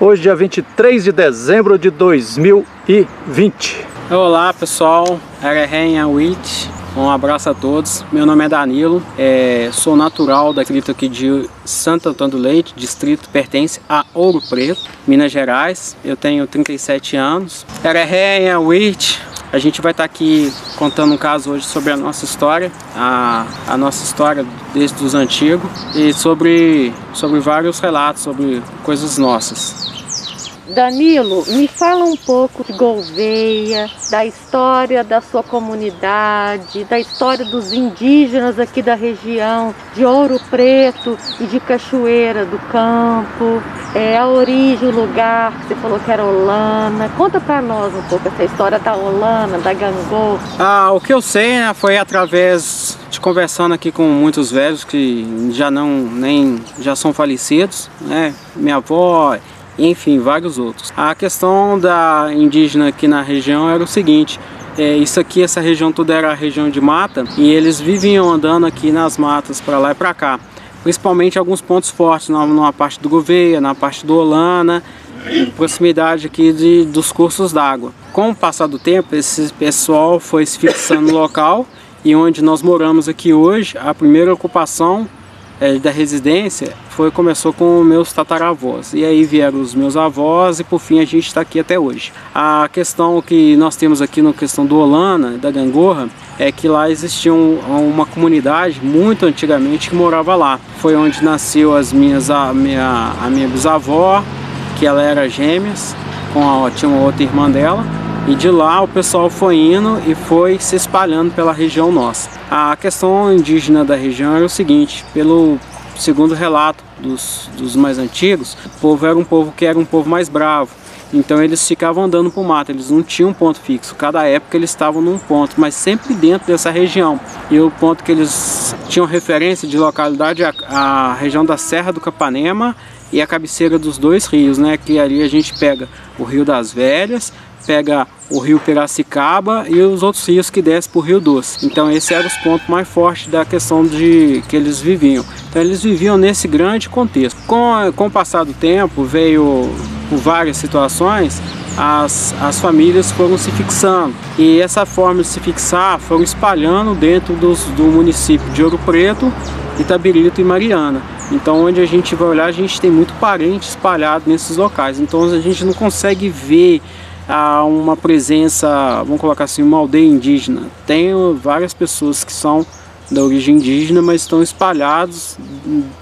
Hoje, dia 23 de dezembro de 2020. Olá pessoal, Erehenha Wit, um abraço a todos. Meu nome é Danilo, sou natural distrito aqui de Santo Antônio do Leite, distrito pertence a Ouro Preto, Minas Gerais. Eu tenho 37 anos. Erehenha Wit, a gente vai estar aqui contando um caso hoje sobre a nossa história, a nossa história desde os antigos e sobre vários relatos sobre coisas nossas. Danilo, me fala um pouco de Gouveia, da história da sua comunidade, da história dos indígenas aqui da região de Ouro Preto e de Cachoeira do Campo, a origem, o lugar que você falou que era Olana. Conta para nós um pouco essa história da Olana, da Gangorra. O que eu sei, né, foi através de conversando aqui com muitos velhos que já são falecidos, né, minha avó, enfim, vários outros. A questão da indígena aqui na região era o seguinte: essa região toda era a região de mata e eles viviam andando aqui nas matas para lá e para cá, principalmente alguns pontos fortes, numa parte do Gouveia, na parte do Olana, proximidade aqui dos cursos d'água. Com o passar do tempo, esse pessoal foi se fixando no local e onde nós moramos aqui hoje, a primeira ocupação da residência começou com meus tataravós, e aí vieram os meus avós e por fim a gente está aqui até hoje. A questão que nós temos aqui na questão do Olana, da Gangorra, é que lá existia uma comunidade muito antigamente que morava lá. Foi onde nasceu a minha bisavó, que ela era gêmeas, tinha uma outra irmã dela. E de lá o pessoal foi indo e foi se espalhando pela região nossa. A questão indígena da região era o seguinte: pelo segundo relato dos mais antigos, o povo era um povo mais bravo. Então eles ficavam andando por mato, eles não tinham um ponto fixo. Cada época eles estavam num ponto, mas sempre dentro dessa região. E o ponto que eles tinham referência de localidade é a região da Serra do Capanema e a cabeceira dos dois rios, né? Que ali a gente pega o Rio das Velhas, pega o rio Piracicaba e os outros rios que descem para o Rio Doce. Então esses eram os pontos mais fortes da questão de que eles viviam. Então eles viviam nesse grande contexto. Com o passar do tempo, veio por várias situações, as famílias foram se fixando. E essa forma de se fixar foram espalhando dentro do município de Ouro Preto, Itabirito e Mariana. Então onde a gente vai olhar, a gente tem muito parente espalhado nesses locais. Então a gente não consegue ver uma presença, vamos colocar assim, uma aldeia indígena. Tem várias pessoas que são da origem indígena, mas estão espalhados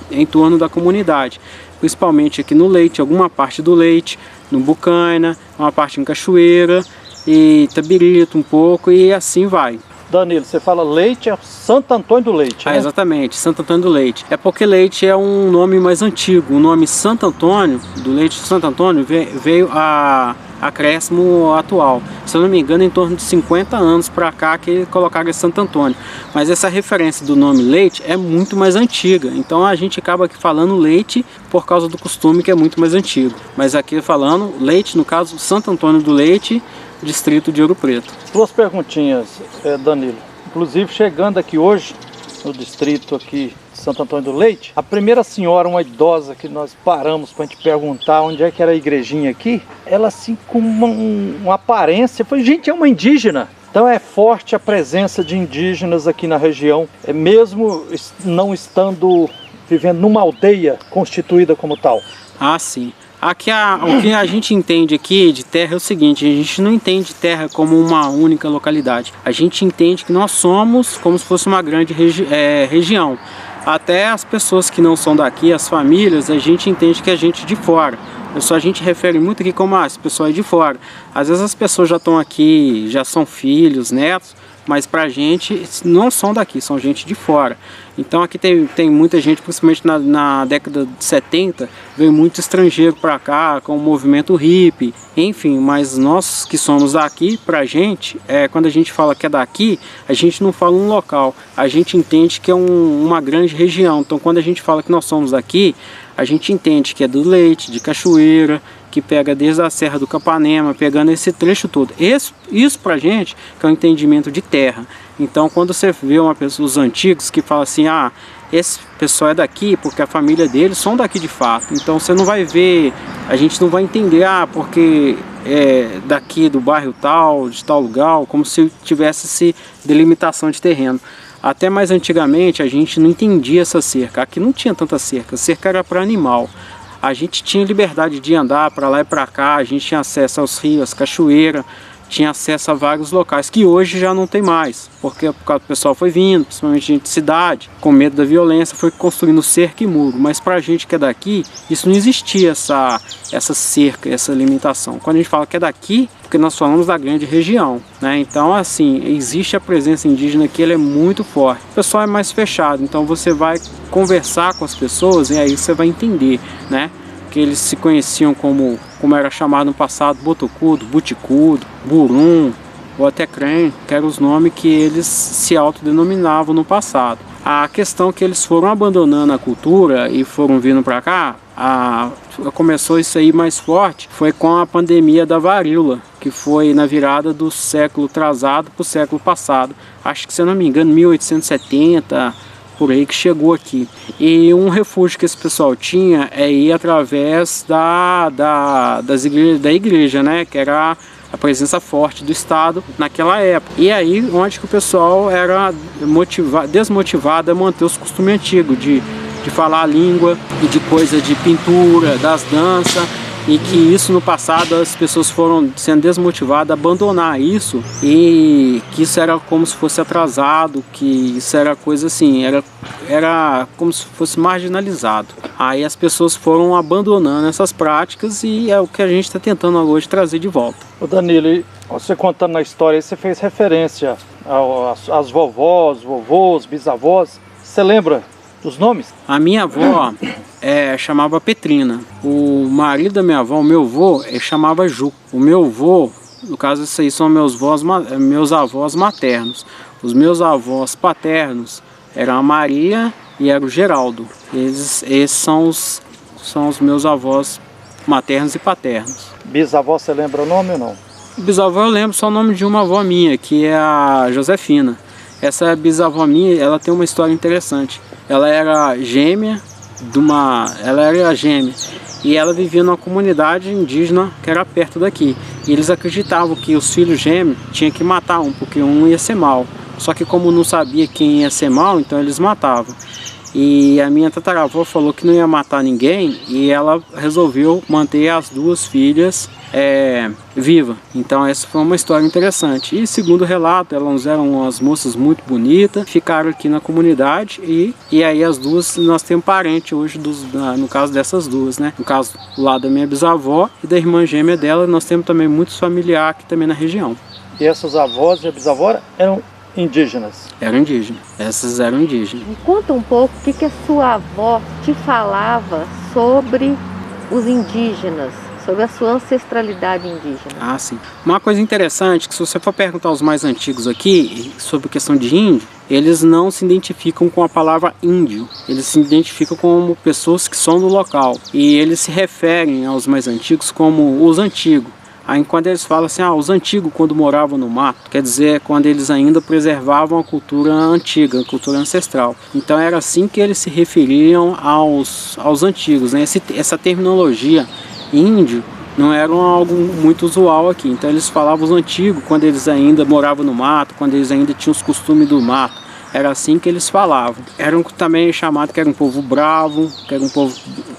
em torno da comunidade, principalmente aqui no Leite, alguma parte do Leite, no Bucaina, uma parte em Cachoeira e Itabirito um pouco, e assim vai. Danilo, você fala Leite, é Santo Antônio do Leite, né? Exatamente, Santo Antônio do Leite. É porque Leite é um nome mais antigo. O nome Santo Antônio, do Leite de Santo Antônio, veio a acréscimo atual. Se eu não me engano, em torno de 50 anos para cá que colocaram Santo Antônio. Mas essa referência do nome Leite é muito mais antiga. Então a gente acaba aqui falando Leite por causa do costume que é muito mais antigo. Mas aqui falando Leite, no caso Santo Antônio do Leite, distrito de Ouro Preto. Duas perguntinhas, Danilo. Inclusive, chegando aqui hoje, no distrito aqui de Santo Antônio do Leite, a primeira senhora, uma idosa que nós paramos para a gente perguntar onde é que era a igrejinha aqui, ela assim com uma aparência, foi, gente, é uma indígena. Então é forte a presença de indígenas aqui na região, mesmo não estando vivendo numa aldeia constituída como tal. Ah, sim. Aqui o que a gente entende aqui de terra é o seguinte: a gente não entende terra como uma única localidade. A gente entende que nós somos como se fosse uma grande região. Até as pessoas que não são daqui, as famílias, a gente entende que é gente de fora. A gente refere muito aqui como esse pessoal é de fora. Às vezes as pessoas já estão aqui, já são filhos, netos, mas pra gente não são daqui, são gente de fora. Então aqui tem muita gente, principalmente na década de 70, veio muito estrangeiro para cá, com o movimento hippie, enfim, mas nós que somos daqui, pra gente, quando a gente fala que é daqui, a gente não fala um local, a gente entende que é uma grande região. Então quando a gente fala que nós somos daqui, a gente entende que é do Leite, de Cachoeira, que pega desde a Serra do Capanema, pegando esse trecho todo. Isso pra gente que é um entendimento de terra. Então quando você vê uma pessoa, os antigos, que fala assim, esse pessoal é daqui porque a família deles são daqui de fato. Então você não vai ver, a gente não vai entender, porque é daqui do bairro tal, de tal lugar, como se tivesse essa delimitação de terreno. Até mais antigamente a gente não entendia essa cerca, aqui não tinha tanta cerca, a cerca era para animal. A gente tinha liberdade de andar para lá e para cá, a gente tinha acesso aos rios, às cachoeiras, tinha acesso a vários locais que hoje já não tem mais, porque por causa do pessoal foi vindo, principalmente gente de cidade, com medo da violência, foi construindo cerca e muro. Mas para a gente que é daqui, isso não existia, essa cerca, essa limitação. Quando a gente fala que é daqui, porque nós falamos da grande região, né? Então, assim, existe a presença indígena aqui, ela é muito forte. O pessoal é mais fechado, então você vai conversar com as pessoas e aí você vai entender, né? Que eles se conheciam como era chamado no passado, botocudo, buticudo, burum ou até crém, que eram os nomes que eles se autodenominavam no passado. A questão é que eles foram abandonando a cultura e foram vindo para cá, começou isso aí mais forte, foi com a pandemia da varíola, que foi na virada do século atrasado para o século passado. Acho que, se eu não me engano, 1870, por aí que chegou aqui. E um refúgio que esse pessoal tinha é ir através da igreja, né? Que era a presença forte do Estado naquela época. E aí onde que o pessoal era desmotivado a manter os costumes antigos de falar a língua e de coisa de pintura, das danças. E que isso no passado as pessoas foram sendo desmotivadas a abandonar isso, e que isso era como se fosse atrasado, que isso era coisa assim, era como se fosse marginalizado. Aí as pessoas foram abandonando essas práticas e é o que a gente está tentando hoje trazer de volta. Ô Danilo, você contando na história aí, você fez referência às vovós, vovôs, bisavós. Você lembra dos nomes? A minha avó chamava Petrina. O marido da minha avó, o meu avô, chamava Ju. O meu avô, no caso, esses aí são meus avós maternos. Os meus avós paternos eram a Maria e era o Geraldo. Esses são os meus avós maternos e paternos. Bisavó, você lembra o nome ou não? Bisavó eu lembro só o nome de uma avó minha, que é a Josefina. Essa bisavó minha, ela tem uma história interessante. Ela era gêmea e ela vivia numa comunidade indígena que era perto daqui. E eles acreditavam que os filhos gêmeos tinham que matar um, porque um ia ser mal. Só que como não sabia quem ia ser mal, então eles matavam. E a minha tataravó falou que não ia matar ninguém e ela resolveu manter as duas filhas vivas. Então essa foi uma história interessante. E segundo o relato, elas eram umas moças muito bonitas, ficaram aqui na comunidade e aí as duas, nós temos parente hoje, no caso dessas duas, né? No caso do lado da minha bisavó e da irmã gêmea dela, nós temos também muitos familiares aqui também na região. E essas avós e a bisavó eram indígenas? Eram indígenas, essas eram indígenas. Me conta um pouco o que a sua avó te falava sobre os indígenas, sobre a sua ancestralidade indígena. Ah, sim. Uma coisa interessante, que se você for perguntar aos mais antigos aqui, sobre a questão de índio, eles não se identificam com a palavra índio, eles se identificam como pessoas que são do local. E eles se referem aos mais antigos como os antigos. Aí quando eles falam assim, os antigos quando moravam no mato, quer dizer, quando eles ainda preservavam a cultura antiga, a cultura ancestral. Então era assim que eles se referiam aos antigos, né? Essa terminologia índio não era algo muito usual aqui. Então eles falavam os antigos quando eles ainda moravam no mato, quando eles ainda tinham os costumes do mato. Era assim que eles falavam. Eram também chamados que era um povo bravo, que era um povo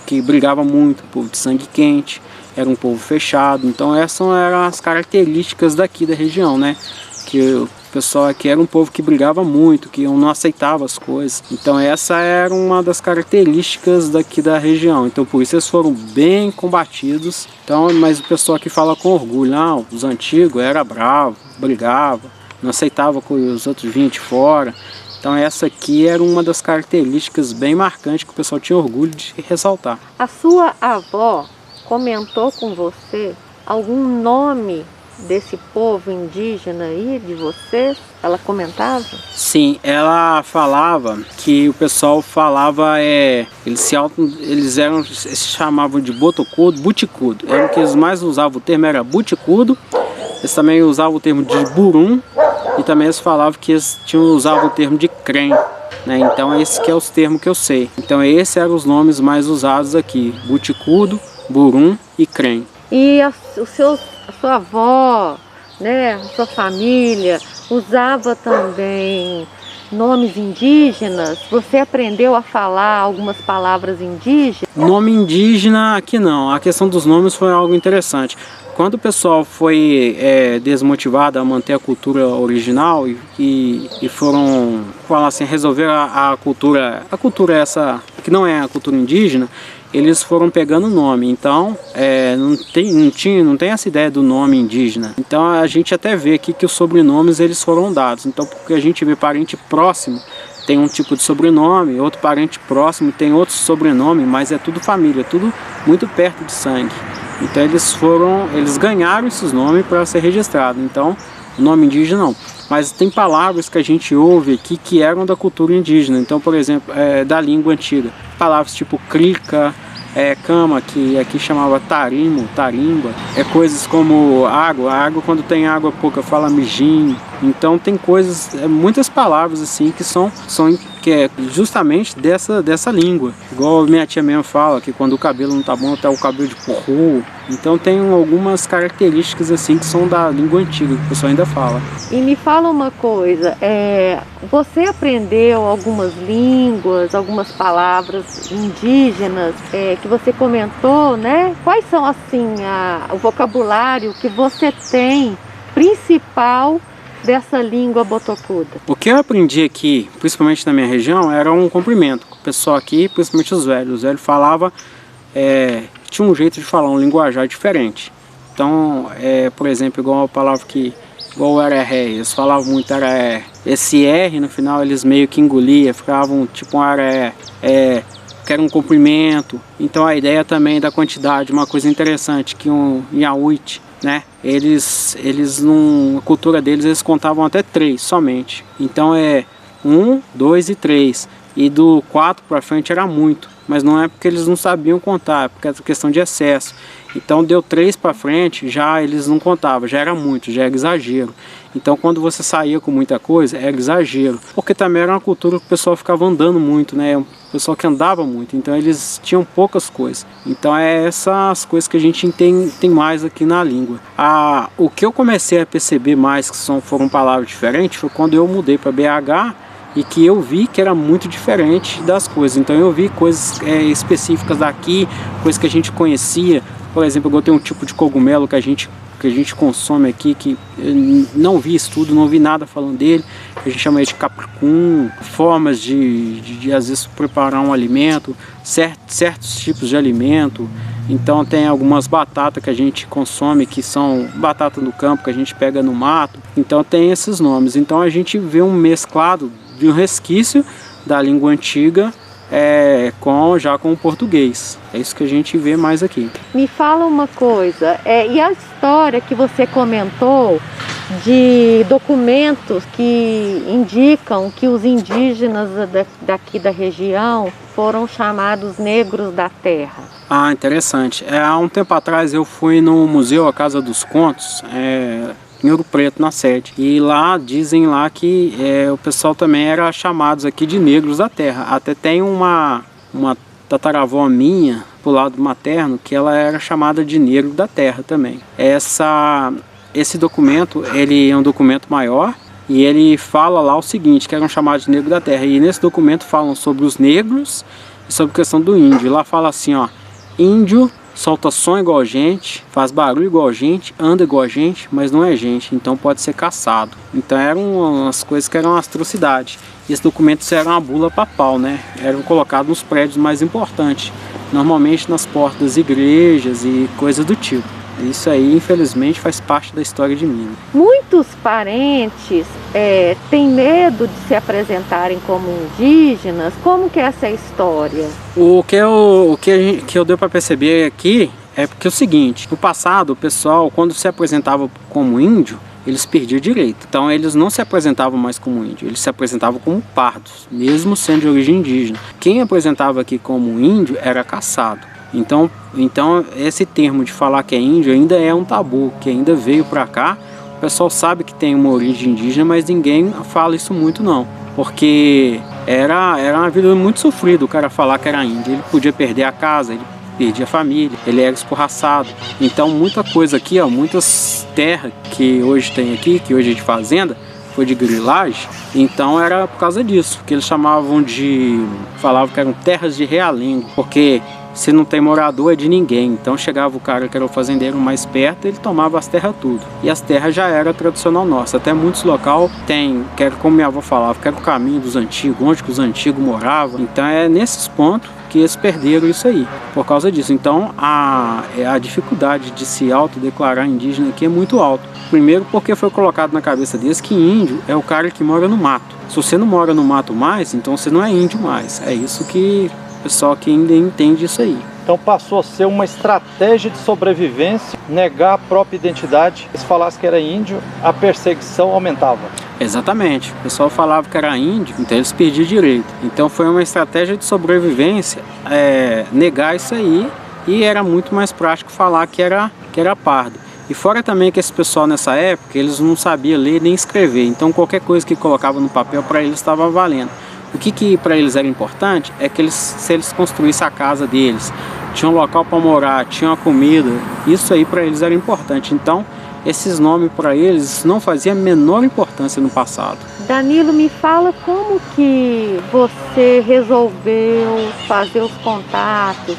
que brigava muito, um povo de sangue quente. Era um povo fechado. Então essas eram as características daqui da região, né? Que o pessoal aqui era um povo que brigava muito, que não aceitava as coisas. Então essa era uma das características daqui da região. Então por isso eles foram bem combatidos. Então, mas o pessoal aqui fala com orgulho, não, os antigos era bravo, brigava, não aceitava que os outros vinham de fora. Então essa aqui era uma das características bem marcantes que o pessoal tinha orgulho de ressaltar. A sua avó comentou com você algum nome desse povo indígena aí, de vocês? Ela comentava? Sim, ela falava que o pessoal falava, eles se chamavam de botocudo, buticudo. Era o que eles mais usavam, o termo era buticudo. Eles também usavam o termo de burum e também eles falavam que eles usavam o termo de crém. né? Então esse que é os termos que eu sei. Então esses eram os nomes mais usados aqui: Buticudo, Burum e Crem. E a sua avó, né, a sua família usava também nomes indígenas? Você aprendeu a falar algumas palavras indígenas? Nome indígena aqui não. A questão dos nomes foi algo interessante. Quando o pessoal foi desmotivado a manter a cultura original e foram, falar assim, resolver a cultura essa que não é a cultura indígena, eles foram pegando o nome. Então não tem essa ideia do nome indígena. Então a gente até vê aqui que os sobrenomes eles foram dados. Então porque a gente vê parente próximo tem um tipo de sobrenome, outro parente próximo tem outro sobrenome, mas é tudo família, tudo muito perto de sangue. Então eles ganharam esses nomes para ser registrado. Então o nome indígena não. Mas tem palavras que a gente ouve aqui que eram da cultura indígena. Então, por exemplo, da língua antiga. Palavras tipo crica, cama, que aqui chamava tarimo, tarimba. Coisas como água quando tem água pouca fala mijim. Então tem coisas, muitas palavras assim que são que é justamente dessa língua. Igual minha tia mesmo fala, que quando o cabelo não tá bom, tá o cabelo de porru. Então tem algumas características assim que são da língua antiga, que o pessoal ainda fala. E me fala uma coisa, você aprendeu algumas línguas, algumas palavras indígenas que você comentou, né? Quais são assim o vocabulário que você tem principal dessa língua botocuda? O que eu aprendi aqui, principalmente na minha região, era um cumprimento. O pessoal aqui, principalmente os velhos falava, tinha um jeito de falar, um linguajar diferente. Então, por exemplo, igual a palavra igual o aré, eles falavam muito aré. Esse R no final eles meio que engoliam, ficavam tipo um aré, que era um cumprimento. Então a ideia também da quantidade, uma coisa interessante, que um Iauit, né? Eles a cultura deles, eles contavam até 3 somente. Então 1, 2 e 3. E do 4 para frente era muito. Mas não é porque eles não sabiam contar, é porque é questão de excesso. Então deu 3 para frente, já eles não contavam, já era muito, já era exagero. Então quando você saía com muita coisa, era exagero. Porque também era uma cultura que o pessoal ficava andando muito, né? O pessoal que andava muito, então eles tinham poucas coisas. Então essas coisas que a gente tem mais aqui na língua. O que eu comecei a perceber mais que foram palavras diferentes foi quando eu mudei para BH e que eu vi que era muito diferente das coisas. Então eu vi coisas específicas daqui, coisas que a gente conhecia. Por exemplo, eu tenho um tipo de cogumelo que a gente consome aqui, que eu não vi estudo, não vi nada falando dele, a gente chama de capricum, formas de às vezes preparar um alimento, certos tipos de alimento. Então tem algumas batatas que a gente consome que são batata do campo que a gente pega no mato. Então tem esses nomes. Então a gente vê um mesclado de um resquício da língua antiga já com o português. É isso que a gente vê mais aqui. Me fala uma coisa, e a história que você comentou de documentos que indicam que os indígenas daqui da região foram chamados negros da terra? Interessante. Há um tempo atrás eu fui no museu A Casa dos Contos, em Ouro Preto, na sede. E lá dizem lá que o pessoal também era chamados aqui de negros da terra. Até tem uma tataravó minha, pro lado materno, que ela era chamada de negro da terra também. Esse documento, ele é um documento maior e ele fala lá o seguinte, que eram chamados de negro da terra. E nesse documento falam sobre os negros e sobre a questão do índio. E lá fala assim, índio solta som igual a gente, faz barulho igual a gente, anda igual a gente, mas não é gente, então pode ser caçado. Então eram umas coisas que eram uma atrocidade. E esses documentos eram uma bula papal, né? Eram colocados nos prédios mais importantes, normalmente nas portas das igrejas e coisas do tipo. Isso aí, infelizmente, faz parte da história de Minas. Muitos parentes têm medo de se apresentarem como indígenas. Como que é essa história? O que eu deu para perceber aqui é porque é o seguinte, no passado o pessoal, quando se apresentava como índio, eles perdiam direito. Então eles não se apresentavam mais como índio, eles se apresentavam como pardos, mesmo sendo de origem indígena. Quem apresentava aqui como índio era caçado. Então esse termo de falar que é índio ainda é um tabu, que ainda veio para cá. O pessoal sabe que tem uma origem indígena, mas ninguém fala isso muito não. Porque era uma vida muito sofrida o cara falar que era índio. Ele podia perder a casa, ele perdia a família, ele era escorraçado. Então muita coisa aqui, ó, muitas terras que hoje tem aqui, que hoje é de fazenda, foi de grilagem, então era por causa disso, que eles falavam que eram terras de realengo, porque se não tem morador é de ninguém. Então chegava o cara que era o fazendeiro mais perto, ele tomava as terras tudo. E as terras já era tradicional nossa. Até muitos locais tem, que era como minha avó falava, que era o caminho dos antigos, onde que os antigos moravam. Então é nesses pontos que eles perderam isso aí, por causa disso. Então a dificuldade de se autodeclarar indígena aqui é muito alta. Primeiro porque foi colocado na cabeça deles que índio é o cara que mora no mato. Se você não mora no mato mais, então você não é índio mais. É isso que o pessoal que ainda entende isso aí. Então passou a ser uma estratégia de sobrevivência, negar a própria identidade. Se falasse que era índio, a perseguição aumentava. Exatamente. O pessoal falava que era índio, então eles perdiam direito. Então foi uma estratégia de sobrevivência, negar isso aí, e era muito mais prático falar que era pardo. E fora também que esse pessoal nessa época, eles não sabiam ler nem escrever. Então qualquer coisa que colocava no papel para eles estava valendo. O que para eles era importante é que se eles construíssem a casa deles, tinha um local para morar, tinha uma comida, isso aí para eles era importante. Então esses nomes para eles não faziam a menor importância no passado. Danilo, me fala como que você resolveu fazer os contatos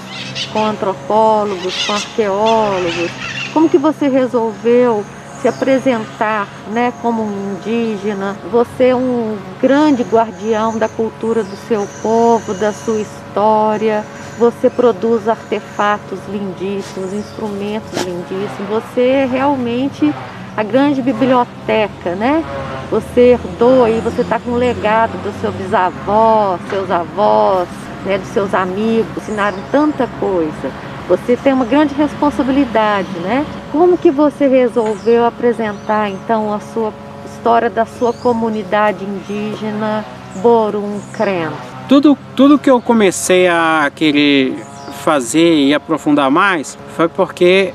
com antropólogos, com arqueólogos, como que você resolveu se apresentar, né, como um indígena? Você é um grande guardião da cultura do seu povo, da sua história. Você produz artefatos lindíssimos, instrumentos lindíssimos. Você é realmente a grande biblioteca, né? Você herdou aí, você está com o legado do seu bisavó, seus avós, né, dos seus amigos, ensinaram tanta coisa. Você tem uma grande responsabilidade, né? Como que você resolveu apresentar, então, a sua história da sua comunidade indígena Borum Crem? Tudo que eu comecei a querer fazer e aprofundar mais foi porque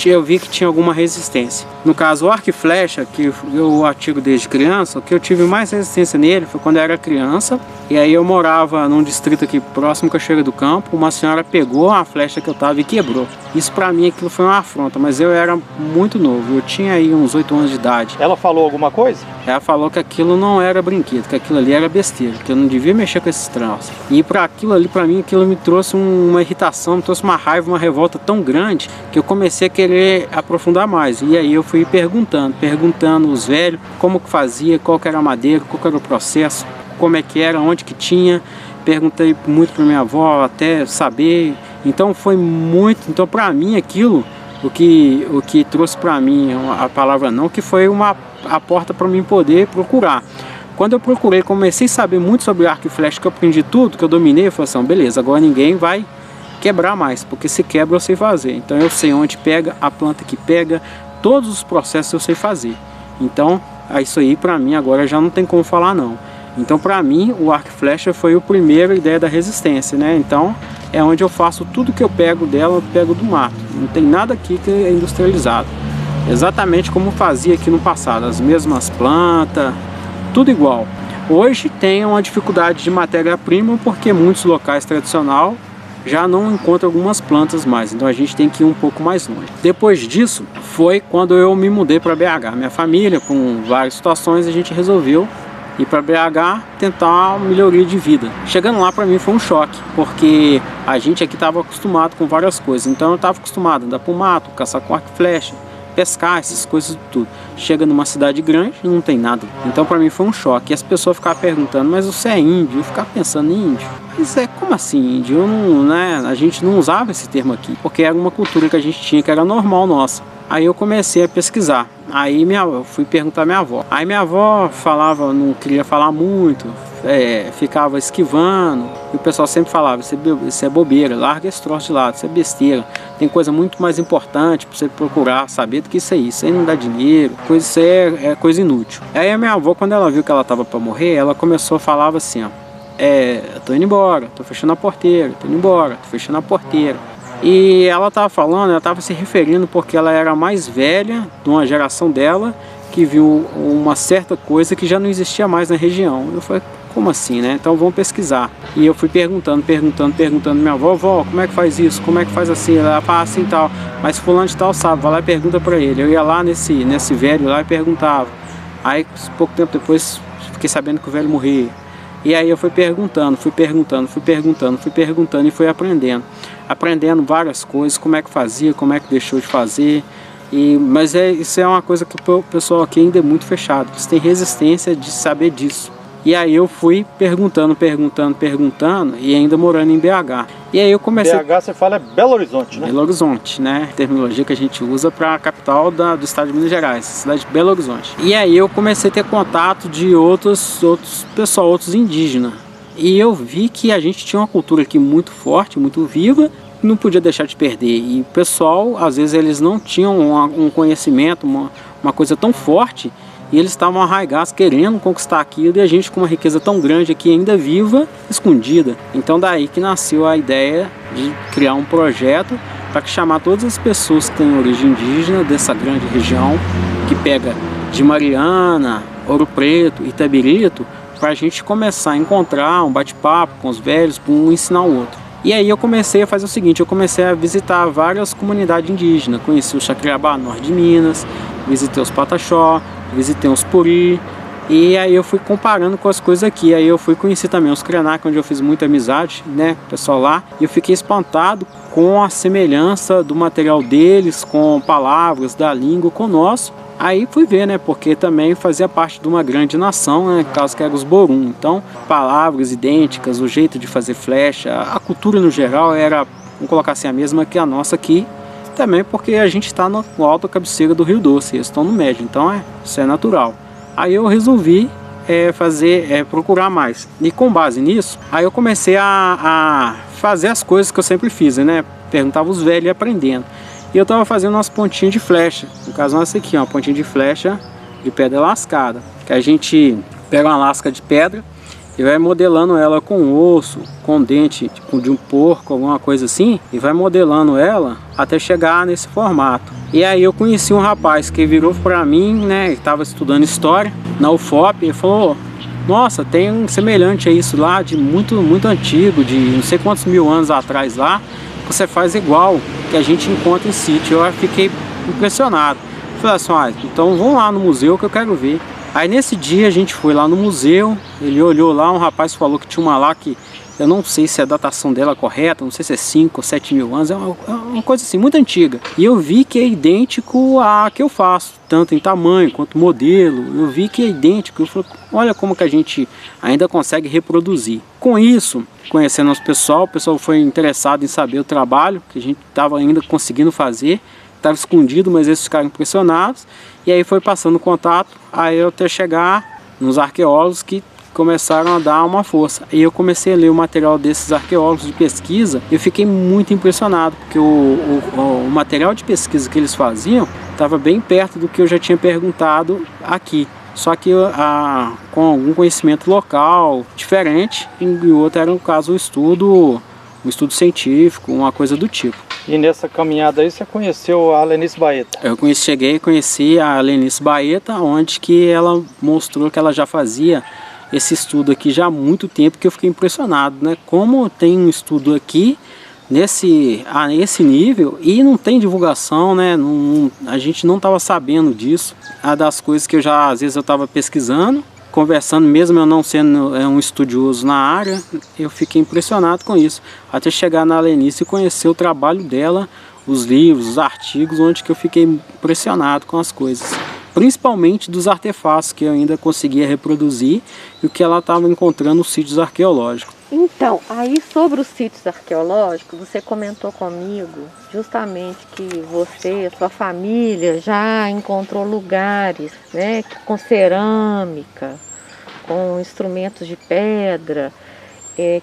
eu vi que tinha alguma resistência. No caso, o arco e flecha, que eu atiro desde criança, o que eu tive mais resistência nele foi quando eu era criança. E aí eu morava num distrito aqui próximo, Cachoeira do Campo. Uma senhora pegou a flecha que eu tava e quebrou. Isso pra mim aquilo foi uma afronta, mas eu era muito novo. Eu tinha aí uns 8 anos de idade. Ela falou alguma coisa? Ela falou que aquilo não era brinquedo, que aquilo ali era besteira, que eu não devia mexer com esses troços. E para aquilo ali, para mim, aquilo me trouxe uma irritação, me trouxe uma raiva, uma revolta tão grande que eu comecei a querer aprofundar mais. E aí eu fui perguntando os velhos como que fazia, qual que era a madeira, qual que era o processo, como é que era, onde que tinha. Perguntei muito para minha avó até saber. Então foi muito, então para mim aquilo, o que trouxe para mim a palavra não, que foi a porta para mim poder procurar. Quando eu procurei, comecei a saber muito sobre arco e flecha, que eu aprendi tudo, que eu dominei, eu falei assim, beleza, agora ninguém vai quebrar mais, porque se quebra eu sei fazer. Então eu sei onde pega, a planta que pega, todos os processos eu sei fazer. Então isso aí para mim agora já não tem como falar não. Então para mim o arco e flecha foi a primeira ideia da resistência, né? Então é onde eu faço tudo que eu pego dela, eu pego do mato. Não tem nada aqui que é industrializado. Exatamente como fazia aqui no passado, as mesmas plantas, tudo igual. Hoje tem uma dificuldade de matéria-prima porque muitos locais tradicionais já não encontram algumas plantas mais, então a gente tem que ir um pouco mais longe. Depois disso foi quando eu me mudei para BH. Minha família, com várias situações, a gente resolveu ir para BH tentar uma melhoria de vida. Chegando lá para mim foi um choque, porque a gente aqui estava acostumado com várias coisas, então eu estava acostumado a andar para o mato, caçar com arco e flecha, pescar, essas coisas tudo. Chega numa cidade grande e não tem nada. Então para mim foi um choque. E as pessoas ficavam perguntando, mas você é índio? Eu ficava pensando em índio. Mas como assim índio? Eu não, né? A gente não usava esse termo aqui, porque era uma cultura que a gente tinha, que era normal nossa. Aí eu comecei a pesquisar. Aí eu fui perguntar à minha avó. Aí minha avó falava, não queria falar muito, ficava esquivando. E o pessoal sempre falava, isso é bobeira, larga esse troço de lado, isso é besteira. Tem coisa muito mais importante para você procurar saber do que isso aí. Isso aí não dá dinheiro, isso é coisa inútil. Aí a minha avó, quando ela viu que ela estava para morrer, ela começou a falar assim, ó, tô indo embora, tô fechando a porteira, tô indo embora, tô fechando a porteira. E ela estava falando, ela estava se referindo porque ela era mais velha de uma geração dela que viu uma certa coisa que já não existia mais na região. Eu falei, como assim, né? Então vamos pesquisar. E eu fui perguntando minha avó, vó, como é que faz isso? Como é que faz assim? Ela fala assim e tal. Mas fulano de tal sabe, vai lá e pergunta pra ele. Eu ia lá nesse velho lá e perguntava. Aí pouco tempo depois fiquei sabendo que o velho morria. E aí eu fui perguntando e fui aprendendo várias coisas, como é que fazia, como é que deixou de fazer. Mas isso é uma coisa que o pessoal aqui ainda é muito fechado, eles têm resistência de saber disso. E aí eu fui perguntando e ainda morando em BH. E aí eu comecei... BH você fala é Belo Horizonte, né? Belo Horizonte, né? Terminologia que a gente usa para a capital do estado de Minas Gerais, cidade de Belo Horizonte. E aí eu comecei a ter contato de outros indígenas. E eu vi que a gente tinha uma cultura aqui muito forte, muito viva, não podia deixar de perder. E o pessoal, às vezes, eles não tinham um conhecimento, uma coisa tão forte, e eles estavam arraigados, querendo conquistar aquilo, e a gente com uma riqueza tão grande aqui, ainda viva, escondida. Então daí que nasceu a ideia de criar um projeto para chamar todas as pessoas que têm origem indígena dessa grande região, que pega de Mariana, Ouro Preto, Itabirito, para a gente começar a encontrar um bate-papo com os velhos, para um ensinar o outro. E aí eu comecei a fazer o seguinte, eu comecei a visitar várias comunidades indígenas, conheci o Xacriabá, norte de Minas, visitei os Pataxó, visitei os Puri, e aí eu fui comparando com as coisas aqui. Aí eu fui conhecer também os Krenak, onde eu fiz muita amizade, né, o pessoal lá, e eu fiquei espantado com a semelhança do material deles, com palavras da língua, com o nosso. Aí fui ver, né, porque também fazia parte de uma grande nação, né, caso que era os Borum. Então, palavras idênticas, o jeito de fazer flecha, a cultura no geral era, vamos colocar assim, a mesma que a nossa aqui. Também porque a gente está no alto cabeceira do Rio Doce, eles estão no médio, então isso é natural. Aí eu resolvi procurar mais. E com base nisso, aí eu comecei a fazer as coisas que eu sempre fiz, né? Perguntava os velhos e aprendendo. E eu estava fazendo umas pontinhas de flecha. No caso, nossa aqui, uma pontinha de flecha de pedra lascada. Que a gente pega uma lasca de pedra e vai modelando ela com osso, com dente tipo de um porco, alguma coisa assim, e vai modelando ela até chegar nesse formato. E aí eu conheci um rapaz que virou para mim, né, que estava estudando história na UFOP, e falou: nossa, tem um semelhante a isso lá, de muito antigo, de não sei quantos mil anos atrás lá, você faz igual que a gente encontra em sítio. Eu fiquei impressionado. Falei assim, então vamos lá no museu que eu quero ver. Aí nesse dia a gente foi lá no museu, ele olhou lá, um rapaz falou que tinha uma lá que eu não sei se a datação dela é correta, não sei se é 5 ou 7 mil anos, é uma coisa assim, muito antiga. E eu vi que é idêntico à que eu faço, tanto em tamanho quanto modelo, eu vi que é idêntico. Eu falei, olha como que a gente ainda consegue reproduzir. Com isso, conhecendo o pessoal foi interessado em saber o trabalho que a gente estava ainda conseguindo fazer. Estava escondido, mas eles ficaram impressionados. E aí foi passando contato, aí eu até chegar nos arqueólogos que começaram a dar uma força. E eu comecei a ler o material desses arqueólogos de pesquisa e eu fiquei muito impressionado, porque o material de pesquisa que eles faziam estava bem perto do que eu já tinha perguntado aqui. Só que com algum conhecimento local diferente, e o outro era, no caso, um estudo científico, uma coisa do tipo. E nessa caminhada aí você conheceu a Lenice Baeta? Eu cheguei a conhecer a Lenice Baeta, onde que ela mostrou que ela já fazia esse estudo aqui já há muito tempo, que eu fiquei impressionado, né? Como tem um estudo aqui nesse nível e não tem divulgação, né? A gente não estava sabendo disso. A das coisas que às vezes eu estava pesquisando, conversando, mesmo eu não sendo um estudioso na área, eu fiquei impressionado com isso. Até chegar na Lenice e conhecer o trabalho dela, os livros, os artigos, onde que eu fiquei impressionado com as coisas. Principalmente dos artefatos que eu ainda conseguia reproduzir e o que ela estava encontrando nos sítios arqueológicos. Então, aí sobre os sítios arqueológicos, você comentou comigo justamente que você, sua família, já encontrou lugares, né, com cerâmica, com instrumentos de pedra,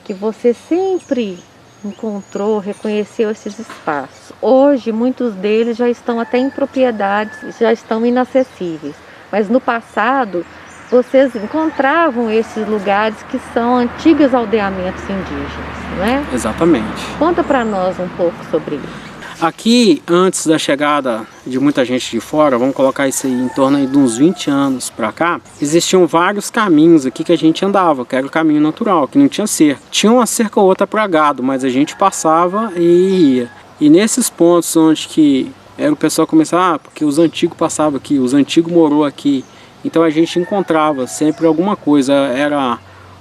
que você sempre encontrou, reconheceu esses espaços. Hoje, muitos deles já estão até em propriedades, já estão inacessíveis. Mas no passado, vocês encontravam esses lugares que são antigos aldeamentos indígenas, não é? Exatamente. Conta para nós um pouco sobre isso. Aqui, antes da chegada de muita gente de fora, vamos colocar isso aí em torno aí de uns 20 anos para cá, existiam vários caminhos aqui que a gente andava, que era o caminho natural, que não tinha cerca. Tinha uma cerca ou outra para gado, mas a gente passava e ia. E nesses pontos onde que era o pessoal começar, porque os antigos passavam aqui, os antigos morou aqui, então a gente encontrava sempre alguma coisa, era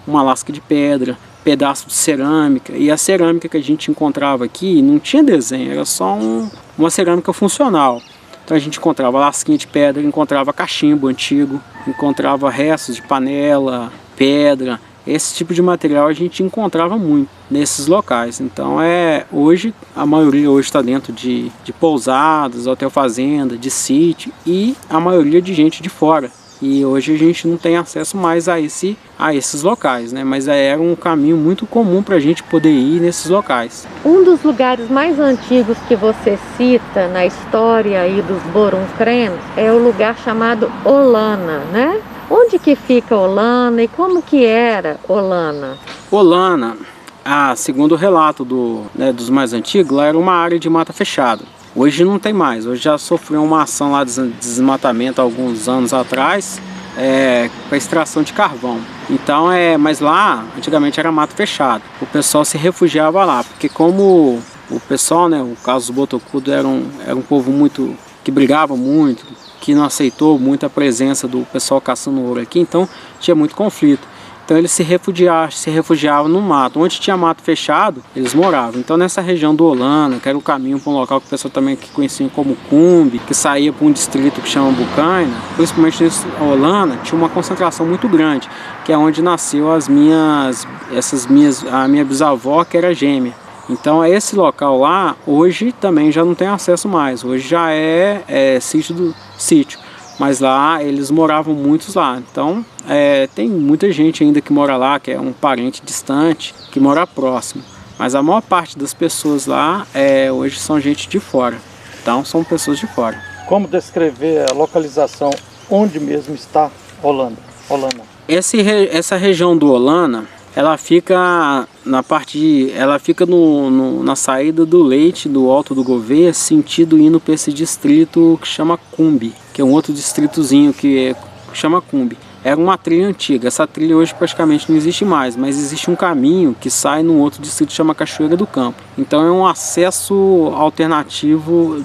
uma lasca de pedra, pedaço de cerâmica, e a cerâmica que a gente encontrava aqui não tinha desenho, era só uma cerâmica funcional. Então a gente encontrava lasquinha de pedra, encontrava cachimbo antigo, encontrava restos de panela, pedra, esse tipo de material a gente encontrava muito nesses locais. Então hoje, a maioria hoje está dentro de pousadas, hotel fazenda, de sítio, e a maioria de gente de fora. E hoje a gente não tem acesso mais a esses locais, né? Mas era um caminho muito comum para a gente poder ir nesses locais. Um dos lugares mais antigos que você cita na história aí dos Borum Crenos é o lugar chamado Olana, né? Onde que fica Olana e como que era Olana? Olana, segundo o relato dos mais antigos, lá era uma área de mata fechada. Hoje não tem mais, hoje já sofreu uma ação lá de desmatamento há alguns anos atrás, para extração de carvão. Então, mas lá antigamente era mato fechado, o pessoal se refugiava lá, porque como o pessoal, né, o caso dos Botocudo era um povo muito, que brigava muito, que não aceitou muito a presença do pessoal caçando ouro aqui, então tinha muito conflito. Então eles se refugiavam no mato. Onde tinha mato fechado, eles moravam. Então nessa região do Olana, que era o caminho para um local que o pessoal também conhecia como Cumbe, que saía para um distrito que chama Bucaina, principalmente nesse Olana, tinha uma concentração muito grande, que é onde nasceu a minha bisavó, que era gêmea. Então esse local lá, hoje também já não tem acesso mais. Hoje já é sítio. Mas lá eles moravam muitos lá, então tem muita gente ainda que mora lá, que é um parente distante, que mora próximo. Mas a maior parte das pessoas lá hoje são gente de fora, então são pessoas de fora. Como descrever a localização onde mesmo está Olana? Essa região do Olana, ela fica na saída do Leite, do Alto do Gouveia, sentido indo para esse distrito que chama Cumbe, que é um outro distritozinho que chama Cumbe. Era uma trilha antiga, essa trilha hoje praticamente não existe mais, mas existe um caminho que sai num outro distrito que chama Cachoeira do Campo. Então é um acesso alternativo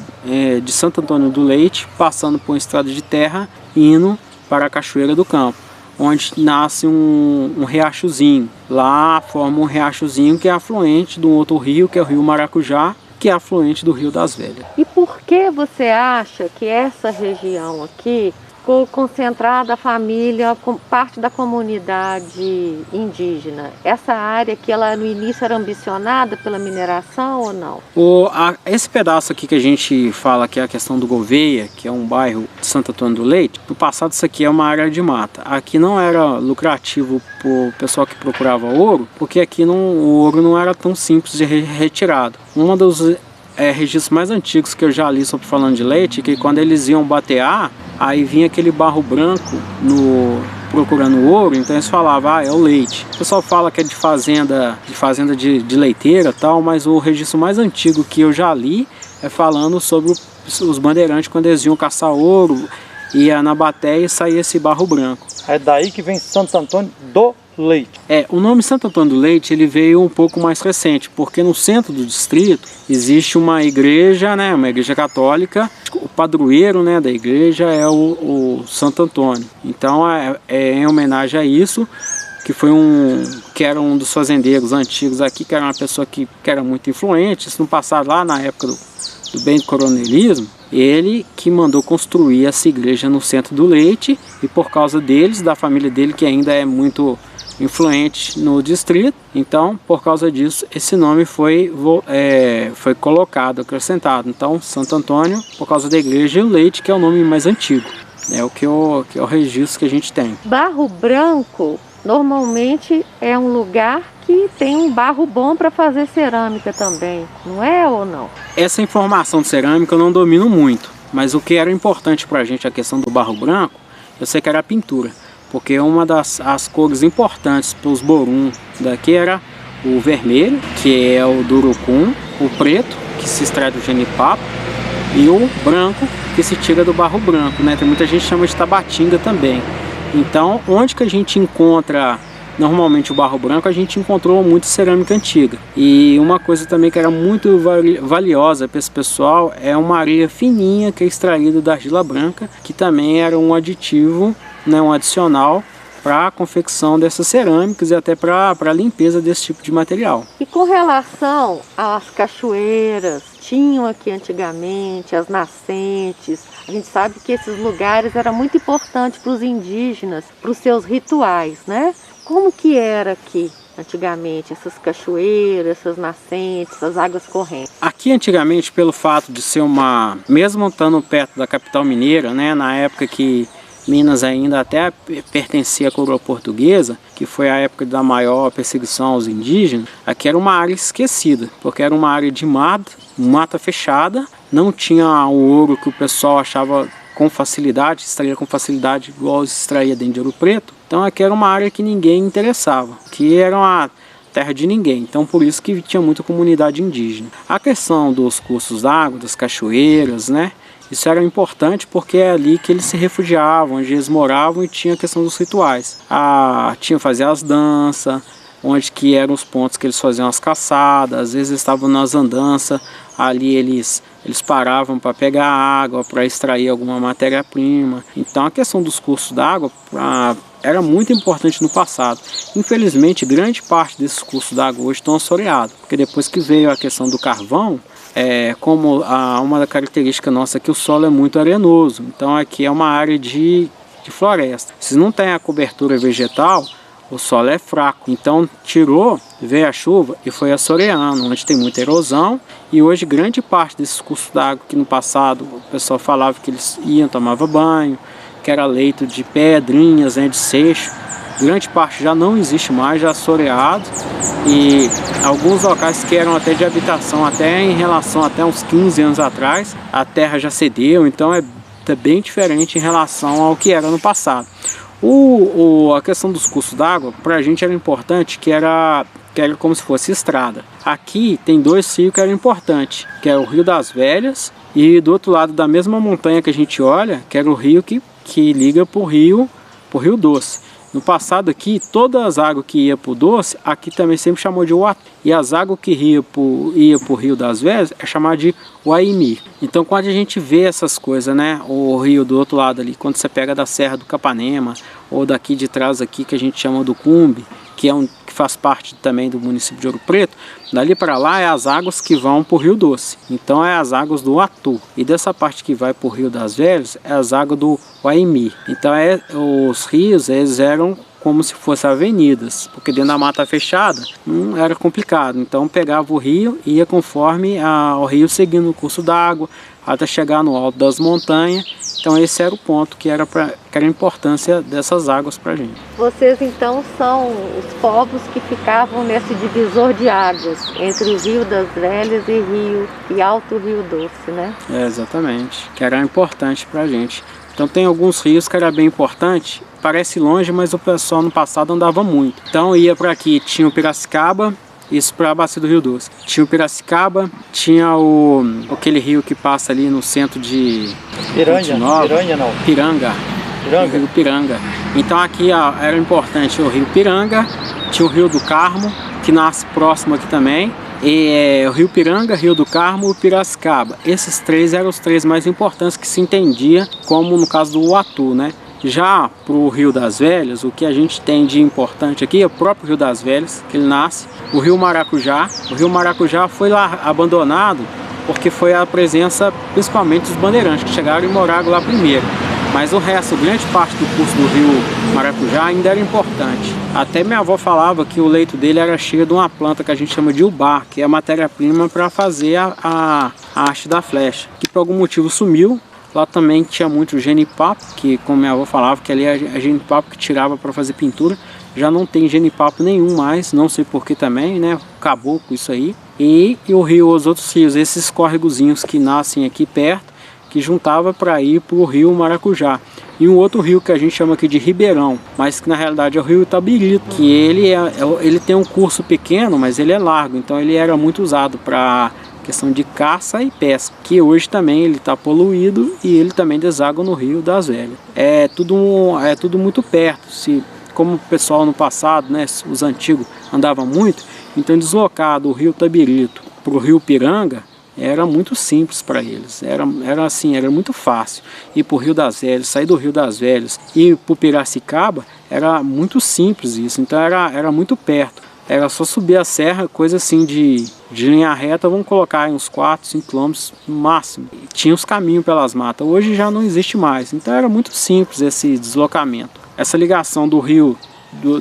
de Santo Antônio do Leite, passando por uma estrada de terra, indo para a Cachoeira do Campo, onde nasce um riachozinho. Lá forma um riachozinho que é afluente de um outro rio, que é o Rio Maracujá, que é afluente do Rio das Velhas. E por que você acha que essa região aqui ficou concentrada a família, parte da comunidade indígena? Essa área que ela no início era ambicionada pela mineração ou não? Esse pedaço aqui que a gente fala que é a questão do Gouveia, que é um bairro de Santo Antônio do Leite, no passado isso aqui é uma área de mata. Aqui não era lucrativo para o pessoal que procurava ouro, porque aqui o ouro não era tão simples de retirado. Uma dos registros mais antigos que eu já li sobre falando de leite, que quando eles iam batear, aí vinha aquele barro branco procurando ouro, então eles falavam, é o leite. O pessoal fala que é de fazenda de leiteira e tal, mas o registro mais antigo que eu já li é falando sobre os bandeirantes quando eles iam caçar ouro, ia na bateia e saía esse barro branco. É daí que vem Santo Antônio do Leite. O nome Santo Antônio do Leite ele veio um pouco mais recente, porque no centro do distrito existe uma igreja, né, uma igreja católica. O padroeiro, né, da igreja é o Santo Antônio. Então é em homenagem a isso, que era um dos fazendeiros antigos aqui, que era uma pessoa que era muito influente. Isso no passado, lá na época do bem do coronelismo, ele que mandou construir essa igreja no centro do Leite, e por causa deles, da família dele, que ainda é muito influente no distrito, então por causa disso esse nome foi colocado, acrescentado. Então Santo Antônio por causa da igreja, e o Leite que é o nome mais antigo, que é o registro que a gente tem. Barro Branco normalmente é um lugar que tem um barro bom para fazer cerâmica também, não é ou não? Essa informação de cerâmica eu não domino muito, mas o que era importante para a gente, a questão do barro branco, eu sei que era a pintura, porque uma das cores importantes para os Borum daqui era o vermelho, que é o do urucum, o preto, que se extrai do genipapo, e o branco, que se tira do barro branco, né? Tem muita gente que chama de tabatinga também. Então, onde que a gente encontra normalmente o barro branco, a gente encontrou muita cerâmica antiga. E uma coisa também que era muito valiosa para esse pessoal é uma areia fininha que é extraída da argila branca, que também era um aditivo, né, um adicional para a confecção dessas cerâmicas e até para a limpeza desse tipo de material. E com relação às cachoeiras, tinham aqui antigamente as nascentes, a gente sabe que esses lugares eram muito importantes para os indígenas, para os seus rituais, né? Como que era aqui antigamente, essas cachoeiras, essas nascentes, essas águas correntes? Aqui antigamente, pelo fato de ser mesmo estando perto da capital mineira, né, na época que Minas ainda até pertencia à coroa portuguesa, que foi a época da maior perseguição aos indígenas, aqui era uma área esquecida, porque era uma área de mata fechada, não tinha o ouro que o pessoal achava com facilidade, extraía com facilidade igual se extraía dentro de Ouro Preto. Então aqui era uma área que ninguém interessava, que era uma terra de ninguém, então por isso que tinha muita comunidade indígena. A questão dos cursos d'água, das cachoeiras, né? Isso era importante porque é ali que eles se refugiavam, onde eles moravam, e tinha a questão dos rituais. Tinha que fazer as danças, onde que eram os pontos que eles faziam as caçadas, às vezes eles estavam nas andanças, ali eles paravam para pegar água, para extrair alguma matéria-prima. Então a questão dos cursos d'água era muito importante no passado. Infelizmente, grande parte desses cursos d'água hoje estão assoreados, porque depois que veio a questão do carvão, uma característica nossa é que o solo é muito arenoso, então aqui é uma área de floresta. Se não tem a cobertura vegetal, o solo é fraco, então veio a chuva e foi assoreando, onde tem muita erosão. E hoje grande parte desses cursos d'água, que no passado o pessoal falava que eles tomavam banho, que era leito de pedrinhas, né, de seixo, grande parte já não existe mais, já assoreado, e alguns locais que eram até de habitação, até em relação até uns 15 anos atrás, a terra já cedeu, então é bem diferente em relação ao que era no passado. A questão dos cursos d'água, para a gente era importante, que era como se fosse estrada. Aqui tem dois rios que eram importantes, que é o Rio das Velhas, e do outro lado da mesma montanha que a gente olha, que era o rio que liga para o Rio Doce. No passado aqui, todas as águas que iam para o Doce, aqui também sempre chamou de Uatu. E as águas que iam para o Rio das Velhas é chamado de Uaimi. Então quando a gente vê essas coisas, né, o rio do outro lado ali, quando você pega da Serra do Capanema, ou daqui de trás aqui que a gente chama do Cumbe, que faz parte também do município de Ouro Preto, dali para lá é as águas que vão para o Rio Doce. Então é as águas do Uatu. E dessa parte que vai para o Rio das Velhas é as águas do Uaimi. Então os rios, eles eram como se fossem avenidas, porque dentro da mata fechada era complicado. Então pegava o rio e ia conforme o rio seguindo o curso d'água até chegar no alto das montanhas. Então esse era o ponto que era a importância dessas águas para a gente. Vocês então são os povos que ficavam nesse divisor de águas entre o Rio das Velhas e Alto Rio Doce, né? Exatamente, que era importante para a gente. Então tem alguns rios que era bem importante, parece longe, mas o pessoal no passado andava muito. Então ia para aqui, tinha o Piracicaba, isso para a bacia do Rio Doce. Tinha o Piracicaba, tinha aquele rio que passa ali no centro de Piranga. O Rio Piranga. Então aqui era importante o Rio Piranga, tinha o Rio do Carmo, que nasce próximo aqui também. O Rio Piranga, Rio do Carmo e Piracicaba. Esses três eram os três mais importantes que se entendia, como no caso do Uatu, né? Já para o Rio das Velhas, o que a gente tem de importante aqui é o próprio Rio das Velhas, que ele nasce. O Rio Maracujá. O Rio Maracujá foi lá abandonado porque foi a presença principalmente dos bandeirantes, que chegaram e moraram lá primeiro. Mas o resto, grande parte do curso do Rio Maracujá ainda era importante. Até minha avó falava que o leito dele era cheio de uma planta que a gente chama de ubá, que é a matéria-prima para fazer a haste da flecha, que por algum motivo sumiu. Lá também tinha muito genipapo, que como minha avó falava, que ali é genipapo que tirava para fazer pintura. Já não tem genipapo nenhum mais, não sei por que também, né? Acabou com isso aí. E os outros rios, esses córregozinhos que nascem aqui perto, que juntava para ir para o Rio Maracujá. E um outro rio que a gente chama aqui de Ribeirão, mas que na realidade é o Rio Itabirito, que ele tem um curso pequeno, mas ele é largo, então ele era muito usado para questão de caça e pesca, que hoje também ele está poluído e ele também deságua no Rio das Velhas. É tudo muito perto. Como o pessoal no passado, né, os antigos andavam muito, então deslocar do Rio Tabirito para o Rio Piranga era muito simples para eles, era muito fácil. Ir para o Rio das Velhas, sair do Rio das Velhas e ir para o Piracicaba era muito simples isso, então era muito perto. Era só subir a serra, coisa assim de linha reta, vamos colocar aí uns 4, 5 quilômetros no máximo. Tinha os caminhos pelas matas, hoje já não existe mais, então era muito simples esse deslocamento. Essa ligação do rio,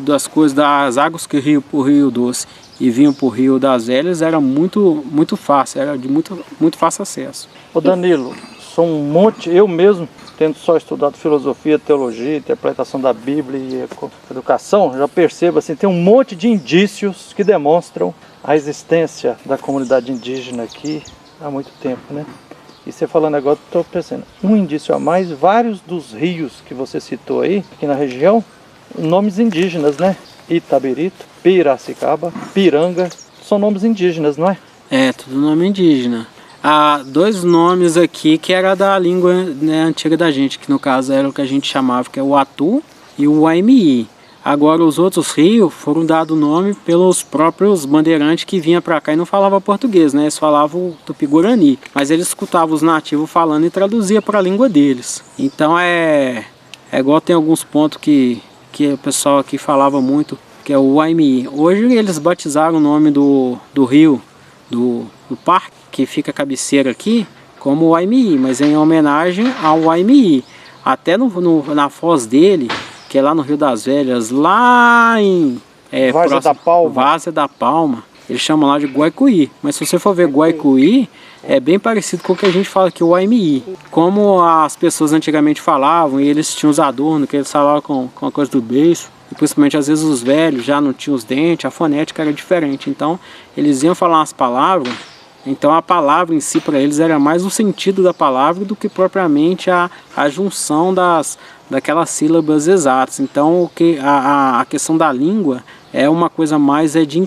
das águas que rio para o Rio Doce e vinham para o Rio das Velhas era muito fácil, era de muito fácil acesso. Ô Danilo, são um monte, eu mesmo, tendo só estudado filosofia, teologia, interpretação da Bíblia e educação, já percebo assim, tem um monte de indícios que demonstram a existência da comunidade indígena aqui há muito tempo, né? E você falando agora, estou pensando, um indício a mais, vários dos rios que você citou aí, aqui na região, nomes indígenas, né? Itabirito, Piracicaba, Piranga, são nomes indígenas, não é? É, tudo nome indígena. Há 2 nomes aqui que era da língua, né, antiga da gente, que no caso era o que a gente chamava, que é o Atu e o Aimii. Agora os outros rios foram dados nome pelos próprios bandeirantes que vinham para cá e não falavam português, né? Eles falavam Tupi-Guarani, mas eles escutavam os nativos falando e traduziam para a língua deles. Então é igual tem alguns pontos que o pessoal aqui falava muito, que é o Aimii. Hoje eles batizaram o nome do rio, do parque, que fica a cabeceira aqui, como o Aimii, mas em homenagem ao Aimii. Até na foz dele, que é lá no Rio das Velhas, lá em Várzea da Palma, eles chamam lá de Guaicuí. Mas se você for ver Guaicuí, é bem parecido com o que a gente fala aqui, o Aimii. Como as pessoas antigamente falavam, e eles tinham os adornos, que eles falavam com a coisa do beiço, e principalmente às vezes os velhos já não tinham os dentes, a fonética era diferente. Então eles iam falar umas palavras, então a palavra em si para eles era mais o sentido da palavra do que propriamente a junção daquelas sílabas exatas. Então a questão da língua é uma coisa mais de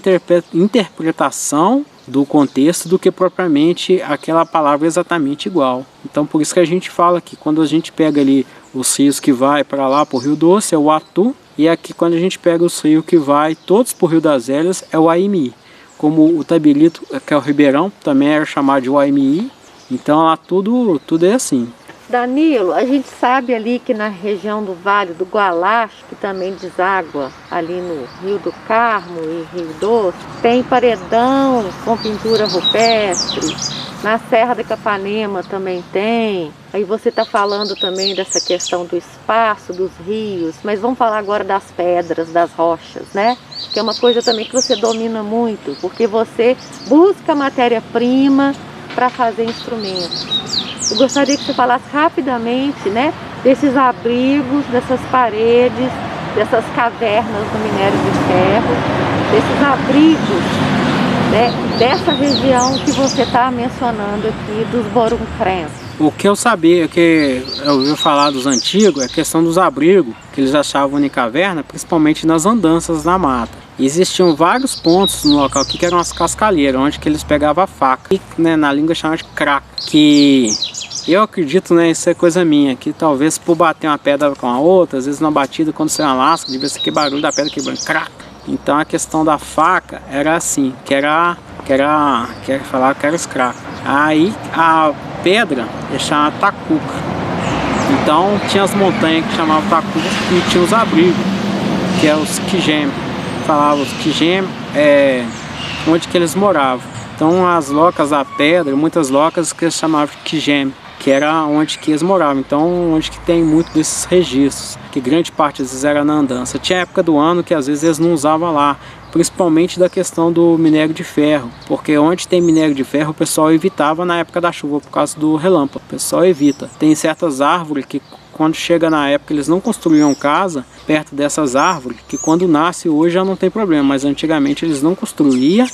interpretação do contexto do que propriamente aquela palavra exatamente igual. Então por isso que a gente fala que quando a gente pega ali os rios que vai para lá para o Rio Doce é o Atu, e aqui quando a gente pega os rios que vai todos para o Rio das Velhas é o Aimii. Como o Tabirito, que é o Ribeirão, também era chamado de Aimii. Então lá tudo é assim. Danilo, a gente sabe ali que na região do Vale do Gualacho, que também deságua ali no Rio do Carmo e Rio Doce, tem paredão com pintura rupestre. Na Serra da Capanema também tem. Aí você está falando também dessa questão do espaço dos rios, mas vamos falar agora das pedras, das rochas, né? Que é uma coisa também que você domina muito, porque você busca matéria-prima para fazer instrumentos. Eu gostaria que você falasse rapidamente, né, desses abrigos, dessas paredes, dessas cavernas do minério de ferro, desses abrigos, né, dessa região que você está mencionando aqui, dos Boruncrens. O que eu sabia, que eu ouvi falar dos antigos, é a questão dos abrigos, que eles achavam em caverna, principalmente nas andanças na mata. E existiam vários pontos no local aqui que eram as cascalheiras, onde que eles pegavam a faca, e, né, na língua chamavam de crack, que eu acredito, né, isso é coisa minha, que talvez por bater uma pedra com a outra, às vezes na batida, quando você lasca, devia ser que barulho da pedra quebrando, crack. Então a questão da faca era assim, que era os crack. Aí a pedra é chamada tacuca. Então tinha as montanhas que chamavam tacuca e tinha os abrigos, que é os Quijeme. Falavam os Quijeme, onde que eles moravam. Então as locas da pedra, muitas locas que eles chamavam de Quijeme, que era onde que eles moravam. Então onde que tem muito desses registros, que grande parte às vezes era na andança. Tinha época do ano que às vezes eles não usavam lá, principalmente da questão do minério de ferro, porque onde tem minério de ferro o pessoal evitava na época da chuva por causa do relâmpago, o pessoal evita. Tem certas árvores que quando chega na época eles não construíam casa perto dessas árvores, que quando nasce hoje já não tem problema, mas antigamente eles não construíam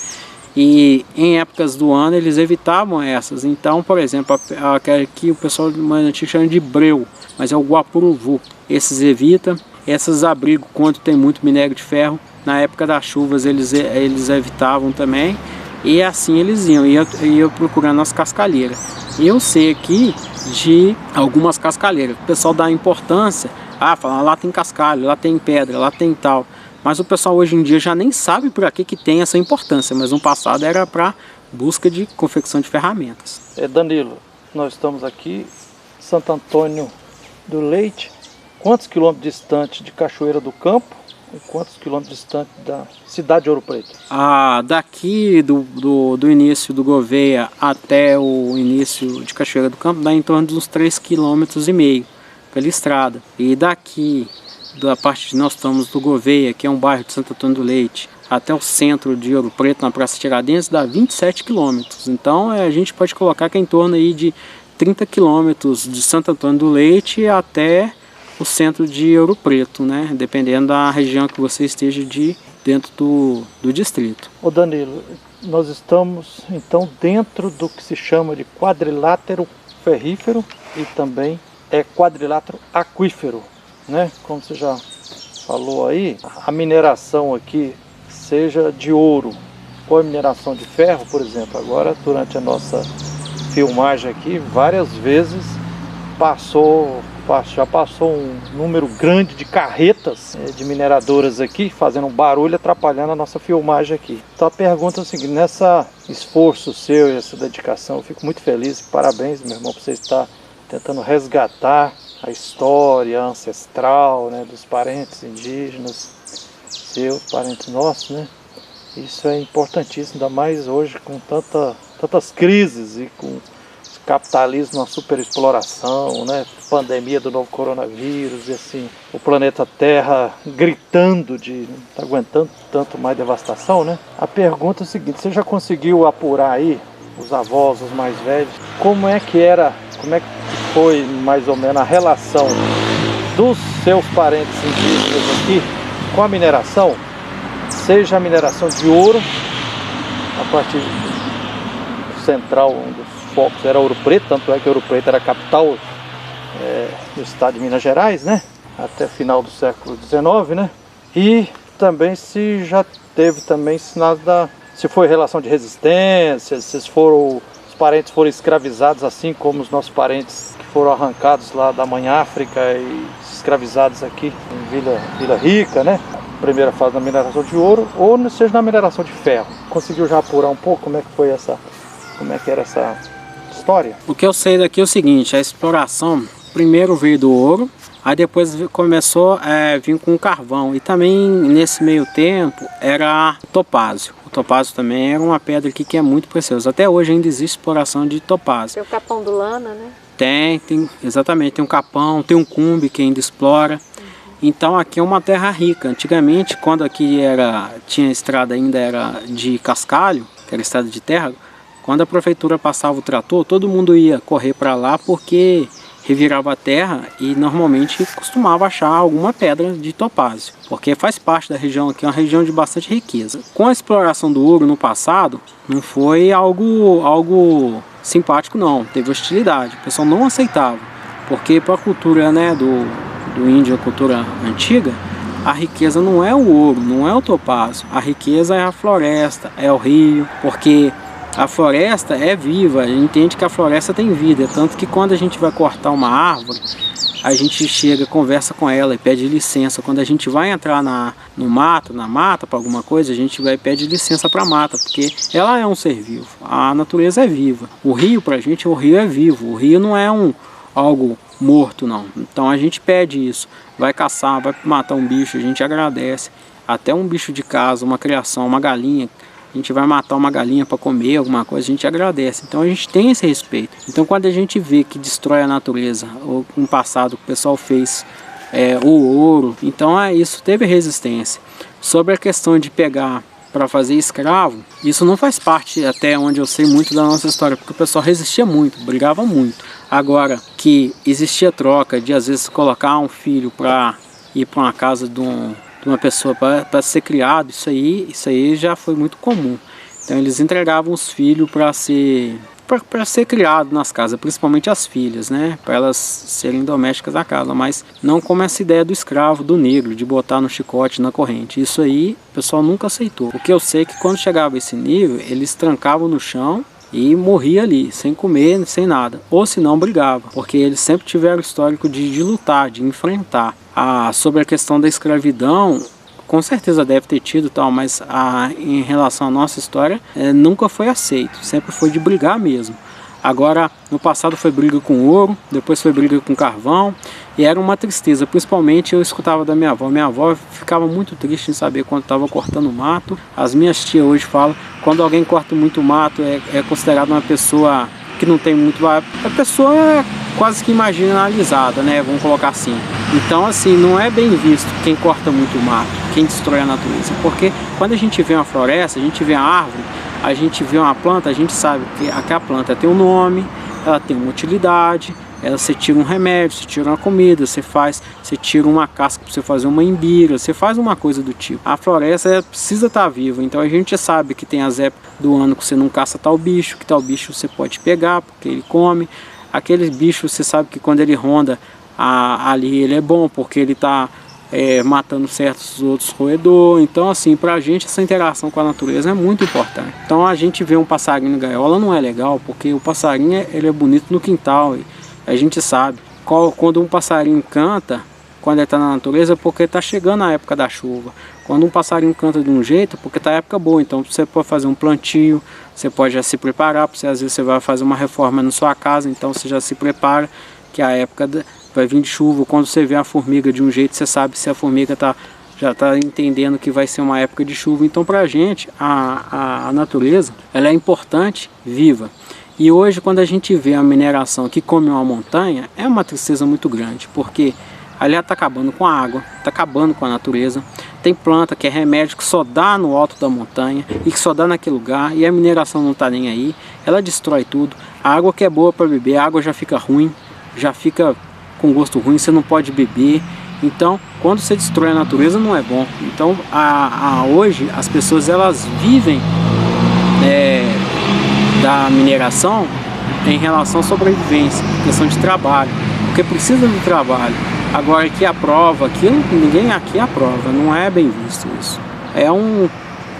e em épocas do ano eles evitavam essas. Então, por exemplo, aqui o pessoal mais antigo chama de breu, mas é o guapuruvu. Esses evita, esses abrigos quando tem muito minério de ferro, na época das chuvas eles evitavam também. E assim eles iam procurando as cascalheiras. Eu sei aqui de algumas cascalheiras. O pessoal dá importância, fala, lá tem cascalho, lá tem pedra, lá tem tal. Mas o pessoal hoje em dia já nem sabe para que tem essa importância. Mas no passado era para busca de confecção de ferramentas. Danilo, nós estamos aqui, Santo Antônio do Leite. Quantos quilômetros distante de Cachoeira do Campo? E quantos quilômetros distante da cidade de Ouro Preto? Daqui do início do Gouveia até o início de Cachoeira do Campo dá em torno de uns 3,5 km pela estrada. E daqui, da parte que nós estamos do Gouveia, que é um bairro de Santo Antônio do Leite, até o centro de Ouro Preto, na Praça Tiradentes, dá 27 km. Então a gente pode colocar que é em torno aí de 30 km de Santo Antônio do Leite até o centro de Ouro Preto, né? Dependendo da região que você esteja dentro do distrito. Ô Danilo, nós estamos então dentro do que se chama de quadrilátero ferrífero e também quadrilátero aquífero, né? Como você já falou aí, a mineração aqui seja de ouro ou a mineração de ferro, por exemplo. Agora, durante a nossa filmagem aqui, várias vezes já passou um número grande de carretas de mineradoras aqui, fazendo um barulho, atrapalhando a nossa filmagem aqui. Então a pergunta é o seguinte: nessa esforço seu e essa dedicação, eu fico muito feliz, parabéns, meu irmão, por você estar tentando resgatar a história ancestral, né, dos parentes indígenas, seus parentes nossos, né? Isso é importantíssimo, ainda mais hoje com tantas crises e com capitalismo, uma superexploração, né? Pandemia do novo coronavírus e assim, o planeta Terra gritando de não tá aguentando tanto mais devastação, né? A pergunta é a seguinte: você já conseguiu apurar aí, os avós, os mais velhos, como é que foi mais ou menos a relação dos seus parentes indígenas aqui com a mineração, seja a mineração de ouro, a partir do central, onde focos era Ouro Preto, tanto é que Ouro Preto era a capital do estado de Minas Gerais, né? Até final do século XIX, né? E também se já teve também sinais se foi relação de resistência, se os parentes foram escravizados assim como os nossos parentes que foram arrancados lá da Mãe África e escravizados aqui em Vila Rica, né? Primeira fase da mineração de ouro, ou seja na mineração de ferro. Conseguiu já apurar um pouco como é que era essa história? O que eu sei daqui é o seguinte: a exploração primeiro veio do ouro, aí depois começou a vir com carvão, e também nesse meio tempo era topázio. O topázio também era uma pedra aqui que é muito preciosa. Até hoje ainda existe exploração de topázio. Tem o capão do Lana, né? Tem, exatamente, tem um capão, tem um cumbe que ainda explora. Então aqui é uma terra rica. Antigamente, quando aqui tinha estrada ainda era de cascalho, que era estrada de terra, quando a prefeitura passava o trator, todo mundo ia correr para lá porque revirava a terra e normalmente costumava achar alguma pedra de topázio, porque faz parte da região aqui, é uma região de bastante riqueza. Com a exploração do ouro no passado, não foi algo simpático não, teve hostilidade, o pessoal não aceitava, porque para a cultura, né, do índio, a cultura antiga, a riqueza não é o ouro, não é o topázio, a riqueza é a floresta, é o rio, porque a floresta é viva, a gente entende que a floresta tem vida, tanto que quando a gente vai cortar uma árvore, a gente chega, conversa com ela e pede licença. Quando a gente vai entrar no mato, na mata, para alguma coisa, a gente vai pedir licença para a mata, porque ela é um ser vivo, a natureza é viva. O rio, para a gente, o rio é vivo, o rio não é algo morto não. Então a gente pede isso, vai caçar, vai matar um bicho, a gente agradece. Até um bicho de casa, uma criação, uma galinha, a gente vai matar uma galinha para comer alguma coisa, a gente agradece. Então a gente tem esse respeito. Então quando a gente vê que destrói a natureza, ou no passado o pessoal fez o ouro, então isso teve resistência. Sobre a questão de pegar para fazer escravo, isso não faz parte, até onde eu sei, muito da nossa história, porque o pessoal resistia muito, brigava muito. Agora, que existia troca de às vezes colocar um filho para ir para uma casa de uma pessoa para ser criado, isso aí já foi muito comum. Então eles entregavam os filhos para ser para ser criado nas casas, principalmente as filhas, né? Para elas serem domésticas da casa, mas não como essa ideia do escravo, do negro, de botar no chicote, na corrente. Isso aí o pessoal nunca aceitou. Porque eu sei que quando chegava a esse nível, eles trancavam no chão e morria ali, sem comer, sem nada. Ou se não, brigava, porque eles sempre tiveram histórico de lutar, de enfrentar. Sobre a questão da escravidão, com certeza deve ter tido tal, mas em relação à nossa história, nunca foi aceito, sempre foi de brigar mesmo. Agora, no passado foi briga com ouro, depois foi briga com carvão, e era uma tristeza, principalmente eu escutava da minha avó. Minha avó ficava muito triste em saber quando estava cortando mato. As minhas tias hoje falam, quando alguém corta muito mato, é considerado uma pessoa que não tem muito... A pessoa é quase que marginalizada, né? Vamos colocar assim. Então, assim, não é bem visto quem corta muito mato, quem destrói a natureza. Porque quando a gente vê uma floresta, a gente vê a árvore, a gente vê uma planta, a gente sabe que aquela planta tem um nome, ela tem uma utilidade, você tira um remédio, você tira uma comida, você tira uma casca para você fazer uma imbira, você faz uma coisa do tipo. A floresta precisa estar viva, então a gente sabe que tem as épocas do ano que você não caça tal bicho, que tal bicho você pode pegar porque ele come. Aquele bicho você sabe que quando ele ronda ali ele é bom porque ele está matando certos outros roedores. Então, assim, pra gente essa interação com a natureza é muito importante. Então a gente vê um passarinho na gaiola não é legal, porque o passarinho ele é bonito no quintal, e a gente sabe quando um passarinho canta, quando ele está na natureza, é porque está chegando a época da chuva. Quando um passarinho canta de um jeito, é porque está a época boa. Então você pode fazer um plantio, você pode já se preparar, porque às vezes você vai fazer uma reforma na sua casa, então você já se prepara que a época vai vir de chuva. Quando você vê a formiga de um jeito, você sabe se a formiga já está entendendo que vai ser uma época de chuva. Então para a gente, a natureza ela é importante, viva. E hoje quando a gente vê a mineração que come uma montanha, é uma tristeza muito grande, porque ali ela está acabando com a água, está acabando com a natureza. Tem planta que é remédio que só dá no alto da montanha e que só dá naquele lugar, e a mineração não está nem aí, ela destrói tudo. A água que é boa para beber, a água já fica ruim, já fica com gosto ruim, você não pode beber. Então, quando você destrói a natureza, não é bom. Então, hoje, as pessoas elas vivem da mineração em relação à sobrevivência, questão de trabalho, porque precisa do trabalho. Agora, aqui aprova aquilo, ninguém aqui aprova, não é bem visto isso. O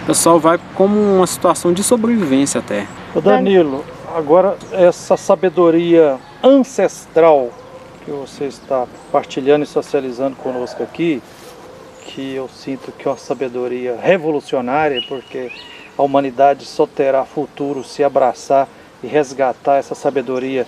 pessoal vai como uma situação de sobrevivência até. Ô Danilo, agora essa sabedoria ancestral que você está partilhando e socializando conosco aqui, que eu sinto que é uma sabedoria revolucionária, porque a humanidade só terá futuro se abraçar e resgatar essa sabedoria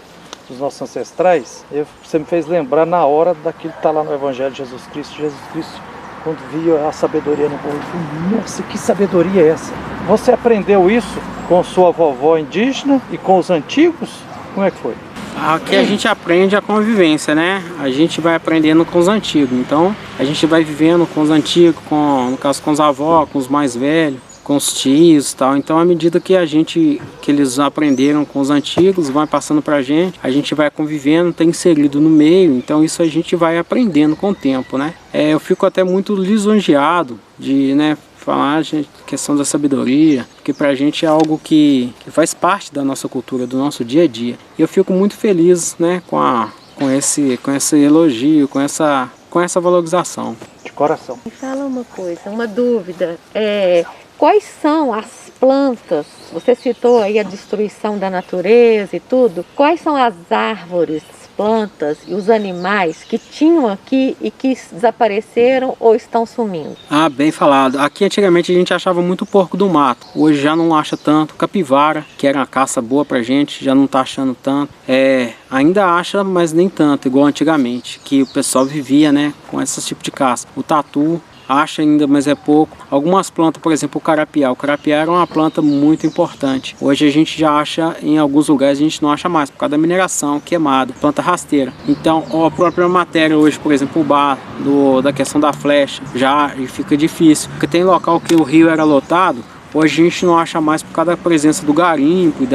dos nossos ancestrais. Você me fez lembrar na hora daquilo que está lá no Evangelho de Jesus Cristo. Jesus Cristo, quando via a sabedoria no povo, ele falou, nossa, que sabedoria é essa? Você aprendeu isso com sua vovó indígena e com os antigos? Como é que foi? Aqui a gente aprende a convivência, né? A gente vai aprendendo com os antigos. Então a gente vai vivendo com os antigos, no caso com os avós, com os mais velhos, com os tios e tal. Então à medida que eles aprenderam com os antigos, vai passando pra gente, a gente vai convivendo, tá inserido no meio, então isso a gente vai aprendendo com o tempo, né? Eu fico até muito lisonjeado de, falar, gente, questão da sabedoria, porque pra gente é algo que faz parte da nossa cultura, do nosso dia a dia. E eu fico muito feliz, com esse elogio, com essa valorização. De coração. Me fala uma coisa, uma dúvida. Quais são as plantas? Você citou aí a destruição da natureza e tudo. Quais são as árvores, plantas e os animais que tinham aqui e que desapareceram ou estão sumindo? Bem falado. Aqui antigamente a gente achava muito porco do mato. Hoje já não acha tanto. Capivara, que era uma caça boa pra gente, já não tá achando tanto. Ainda acha, mas nem tanto, igual antigamente, que o pessoal vivia, com esse tipo de caça. O tatu acha ainda, mas é pouco. Algumas plantas, por exemplo, o carapiá. O carapiá era uma planta muito importante. Hoje a gente já acha, em alguns lugares a gente não acha mais, por causa da mineração, queimada, planta rasteira. Então, a própria matéria hoje, por exemplo, o bar, da questão da flecha, já fica difícil. Porque tem local que o rio era lotado, hoje a gente não acha mais por causa da presença do garimpo e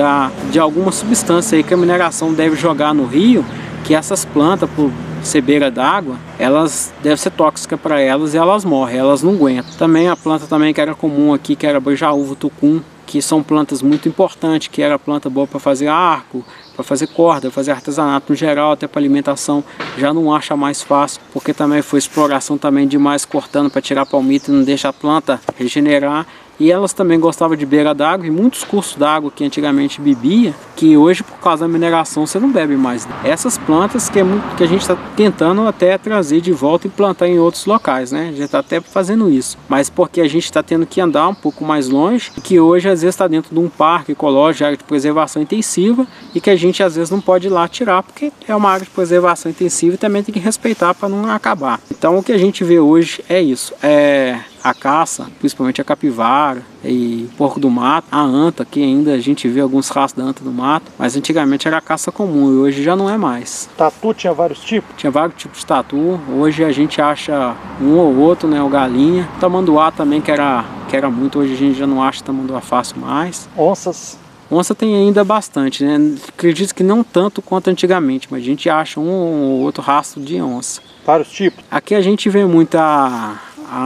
de alguma substância aí que a mineração deve jogar no rio, que essas plantas, por ser beira d'água, elas devem ser tóxicas para elas e elas morrem, elas não aguentam. Também a planta também que era comum aqui, que era beijaúva, tucum, que são plantas muito importantes, que era planta boa para fazer arco, para fazer corda, fazer artesanato no geral, até para alimentação, já não acha mais fácil, porque também foi exploração também demais, cortando para tirar palmito e não deixa a planta regenerar. E elas também gostavam de beira d'água, e muitos cursos d'água que antigamente bebia, que hoje por causa da mineração você não bebe mais. Essas plantas que a gente está tentando até trazer de volta e plantar em outros locais, né? A gente está até fazendo isso, mas porque a gente está tendo que andar um pouco mais longe, que hoje às vezes está dentro de um parque ecológico, área de preservação intensiva, e que a gente às vezes não pode ir lá tirar, porque é uma área de preservação intensiva e também tem que respeitar para não acabar. Então o que a gente vê hoje é isso, a caça, principalmente a capivara e porco do mato, a anta, que ainda a gente vê alguns rastros da anta do mato, mas antigamente era caça comum e hoje já não é mais. Tatu tinha vários tipos? Tinha vários tipos de tatu, hoje a gente acha um ou outro, né, o galinha. Tamanduá também, que era muito, hoje a gente já não acha tamanduá fácil mais. Onças? Onça tem ainda bastante, né? Acredito que não tanto quanto antigamente, mas a gente acha um ou outro rastro de onça. Vários tipos? Aqui a gente vê muito a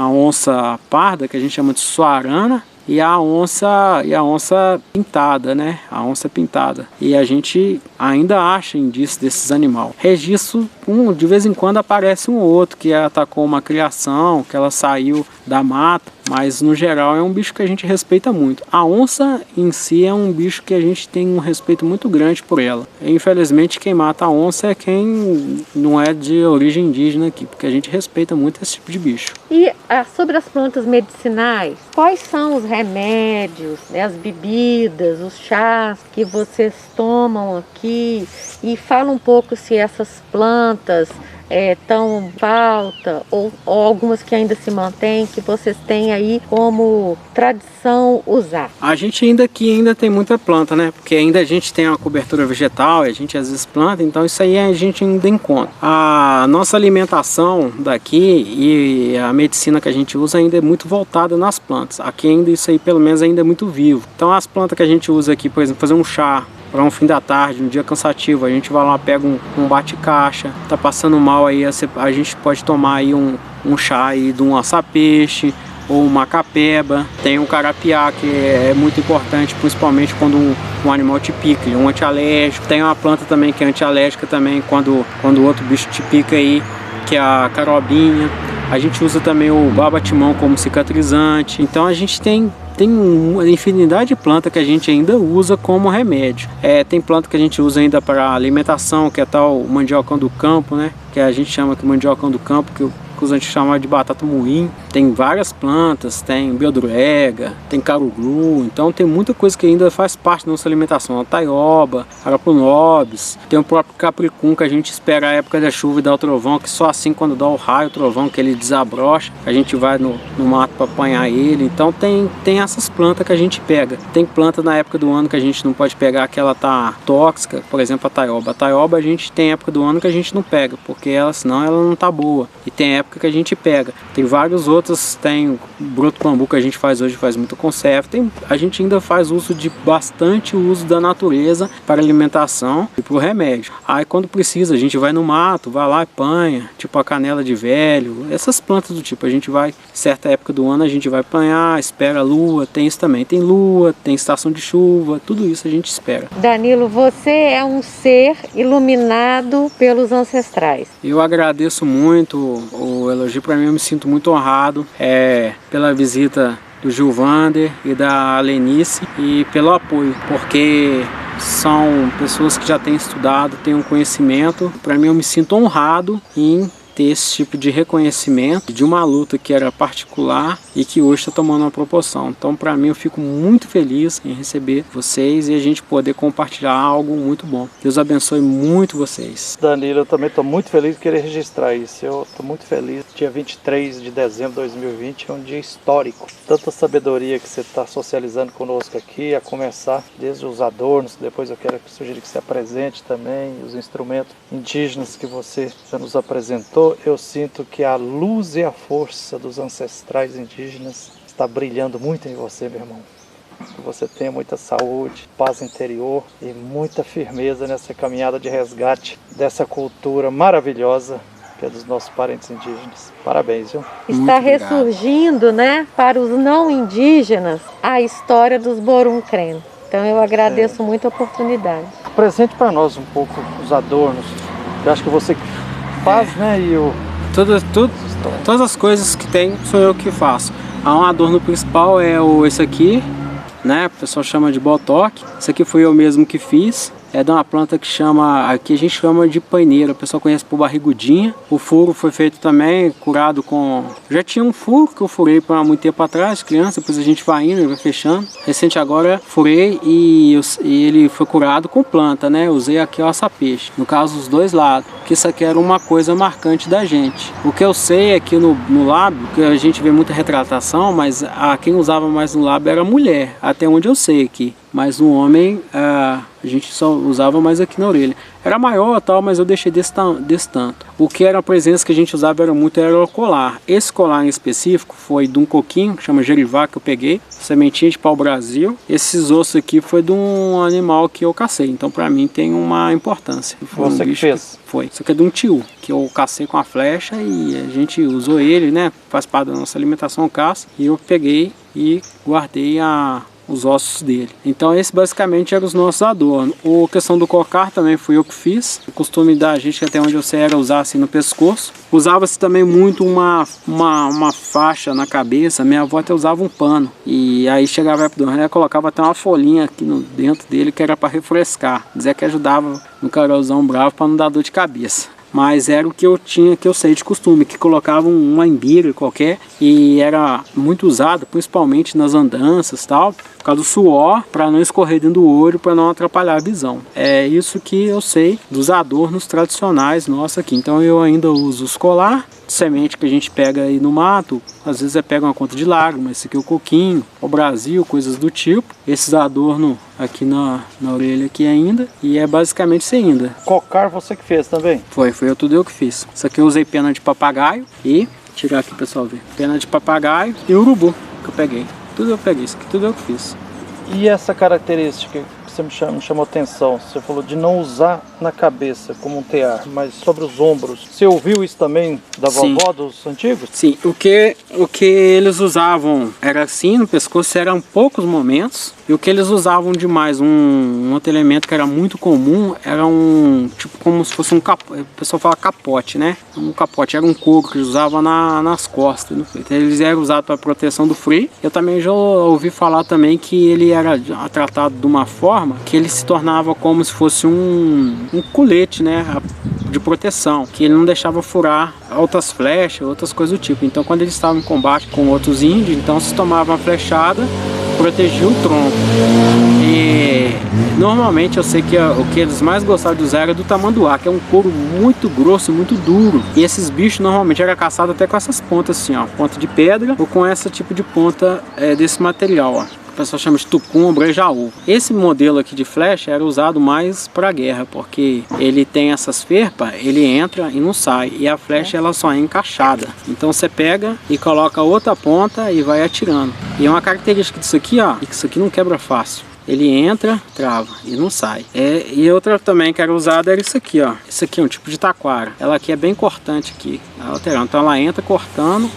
onça parda, que a gente chama de suarana, e a onça pintada, né? A onça pintada. E a gente ainda acha indícios desses animais. Registro, de vez em quando aparece um ou outro que atacou uma criação, que ela saiu da mata, mas no geral é um bicho que a gente respeita muito. A onça em si é um bicho que a gente tem um respeito muito grande por ela. E, infelizmente quem mata a onça é quem não é de origem indígena aqui, porque a gente respeita muito esse tipo de bicho. E sobre as plantas medicinais, quais são os remédios, né, as bebidas, os chás que vocês tomam aqui? E fala um pouco se essas plantas estão em falta ou algumas que ainda se mantêm, que vocês têm aí como tradição usar. A gente ainda tem muita planta, né? Porque ainda a gente tem uma cobertura vegetal, a gente às vezes planta, então isso aí a gente ainda encontra. A nossa alimentação daqui e a medicina que a gente usa ainda é muito voltada nas plantas. Aqui ainda isso aí pelo menos ainda é muito vivo. Então as plantas que a gente usa aqui, por exemplo, fazer um chá para um fim da tarde, um dia cansativo, a gente vai lá, pega um bate-caixa, tá passando mal aí, a gente pode tomar aí um chá aí de um açapeixe ou uma capeba. Tem um carapiá, que é muito importante, principalmente quando um animal te pica, ele é um antialérgico. Tem uma planta também que é antialérgica também quando o outro bicho te pica aí, que é a carobinha. A gente usa também o baba-timão como cicatrizante. Então a gente tem uma infinidade de planta que a gente ainda usa como remédio. Tem planta que a gente usa ainda para alimentação, que é tal mandiocão do campo, né? Que a gente chama de mandiocão do campo, que os antigos chamavam de batata moinho. Tem várias plantas, tem biodruega, tem caruglu, então tem muita coisa que ainda faz parte da nossa alimentação. A taioba, araponobis, tem o próprio capricum, que a gente espera a época da chuva e dá o trovão, que só assim quando dá o raio, o trovão, que ele desabrocha, a gente vai no mato para apanhar ele. Então tem essas plantas que a gente pega. Tem planta na época do ano que a gente não pode pegar, que ela tá tóxica, por exemplo a taioba. A taioba a gente tem época do ano que a gente não pega, porque senão ela não tá boa. E tem época que a gente pega. Tem vários outros, tem o broto bambu que a gente faz hoje, faz muito conserva. A gente ainda faz uso de bastante uso da natureza para alimentação e para o remédio. Aí quando precisa a gente vai no mato, vai lá e apanha, tipo a canela de velho, essas plantas do tipo, a gente vai, certa época do ano a gente vai apanhar, espera a lua, tem isso também, tem lua, tem estação de chuva, tudo isso a gente espera. Danilo, você é um ser iluminado pelos ancestrais. Eu agradeço muito o elogio, para mim eu me sinto muito honrado pela visita do Gilvander e da Lenice e pelo apoio, porque são pessoas que já têm estudado, têm um conhecimento. Para mim eu me sinto honrado em ter esse tipo de reconhecimento de uma luta que era particular e que hoje está tomando uma proporção. Então, para mim, eu fico muito feliz em receber vocês e a gente poder compartilhar algo muito bom. Deus abençoe muito vocês. Danilo, eu também estou muito feliz de querer registrar isso. Eu estou muito feliz. Dia 23 de dezembro de 2020 é um dia histórico. Tanta sabedoria que você está socializando conosco aqui, a começar desde os adornos, depois eu quero sugerir que você apresente também os instrumentos indígenas que você já nos apresentou. Eu sinto que a luz e a força dos ancestrais indígenas está brilhando muito em você, meu irmão. Que você tenha muita saúde, paz interior e muita firmeza nessa caminhada de resgate dessa cultura maravilhosa que é dos nossos parentes indígenas. Parabéns, viu? Está ressurgindo, né, para os não indígenas, a história dos Borum-Crene. Então eu agradeço muito a oportunidade. Apresente para nós um pouco os adornos. Eu acho que você que faz, né? E o... Todas as coisas que tem sou eu que faço. Há um adorno principal esse aqui, né? O pessoal chama de botoque. Esse aqui foi eu mesmo que fiz. É de uma planta que aqui a gente chama de paineira, o pessoal conhece por barrigudinha. O furo foi feito também, curado com... Já tinha um furo que eu furei por muito tempo atrás, criança, depois a gente vai indo e vai fechando. Recente agora, furei e ele foi curado com planta, né? Eu usei aqui o açapeixe, no caso os dois lados, que isso aqui era uma coisa marcante da gente. O que eu sei aqui no lábio, que a gente vê muita retratação, mas quem usava mais no lábio era a mulher, até onde eu sei aqui. Mas no homem, a gente só usava mais aqui na orelha. Era maior tal, mas eu deixei desse tanto. O que era a presença que a gente usava era o colar. Esse colar em específico foi de um coquinho, que chama gerivá, que eu peguei. Sementinha de pau-brasil. Esses ossos aqui foi de um animal que eu cacei. Então pra mim tem uma importância. Foi Você que fez? Foi. Isso aqui é de um tio, que eu cacei com a flecha e a gente usou ele, né? Faz parte da nossa alimentação caça. E eu peguei e guardei os ossos dele. Então esse basicamente era os nossos adornos. A questão do cocar também fui eu que fiz. O costume da gente, até onde eu sei, era usar assim no pescoço. Usava-se também muito uma faixa na cabeça. Minha avó até usava um pano. E aí chegava a época do ano, ela colocava até uma folhinha aqui dentro dele que era para refrescar. Dizia que ajudava no carolzão bravo para não dar dor de cabeça. Mas era o que eu sei de costume, que colocavam uma imbira qualquer e era muito usado, principalmente nas andanças tal, por causa do suor, para não escorrer dentro do olho, para não atrapalhar a visão. É isso que eu sei dos adornos tradicionais nossos aqui. Então eu ainda uso os colar, semente que a gente pega aí no mato, às vezes pega uma conta de lágrima, esse aqui é o coquinho, o Brasil, coisas do tipo. Esses adornos aqui na orelha aqui ainda, e é basicamente isso ainda. Cocar você que fez também? Foi tudo eu que fiz. Isso aqui eu usei pena de papagaio e, tirar aqui pessoal ver, pena de papagaio e urubu que eu peguei. Tudo eu peguei, isso aqui tudo eu que fiz. E essa característica que você me chamou atenção, você falou de não usar na cabeça como um tear, mas sobre os ombros. Você ouviu isso também da vovó dos antigos? Sim, o que eles usavam era assim, no pescoço eram poucos momentos, e o que eles usavam demais, um outro elemento que era muito comum, era tipo como se fosse um capote, o pessoal fala capote, né? Um capote, era um couro que eles usavam nas costas, no peito. Eles eram usados para proteção do frio. Eu também já ouvi falar também que ele era tratado de uma forma que ele se tornava como se fosse um colete, né? De proteção, que ele não deixava furar outras flechas, outras coisas do tipo. Então quando eles estavam em combate com outros índios, então se tomava uma flechada, protegia o tronco. E normalmente eu sei que o que eles mais gostavam de usar era do tamanduá, que é um couro muito grosso, muito duro. E esses bichos normalmente eram caçados até com essas pontas assim, ó, ponta de pedra ou com esse tipo de ponta desse material, ó. O pessoal chama de tucum ou brejaú. Esse modelo aqui de flecha era usado mais para guerra, porque ele tem essas ferpas, ele entra e não sai, e a flecha ela só é encaixada. Então você pega e coloca outra ponta e vai atirando. E uma característica disso aqui, ó, é que isso aqui não quebra fácil. Ele entra, trava e não sai. E outra também que era usada era isso aqui, ó. Isso aqui é um tipo de taquara. Ela aqui é bem cortante aqui, a lateral. Então ela entra cortando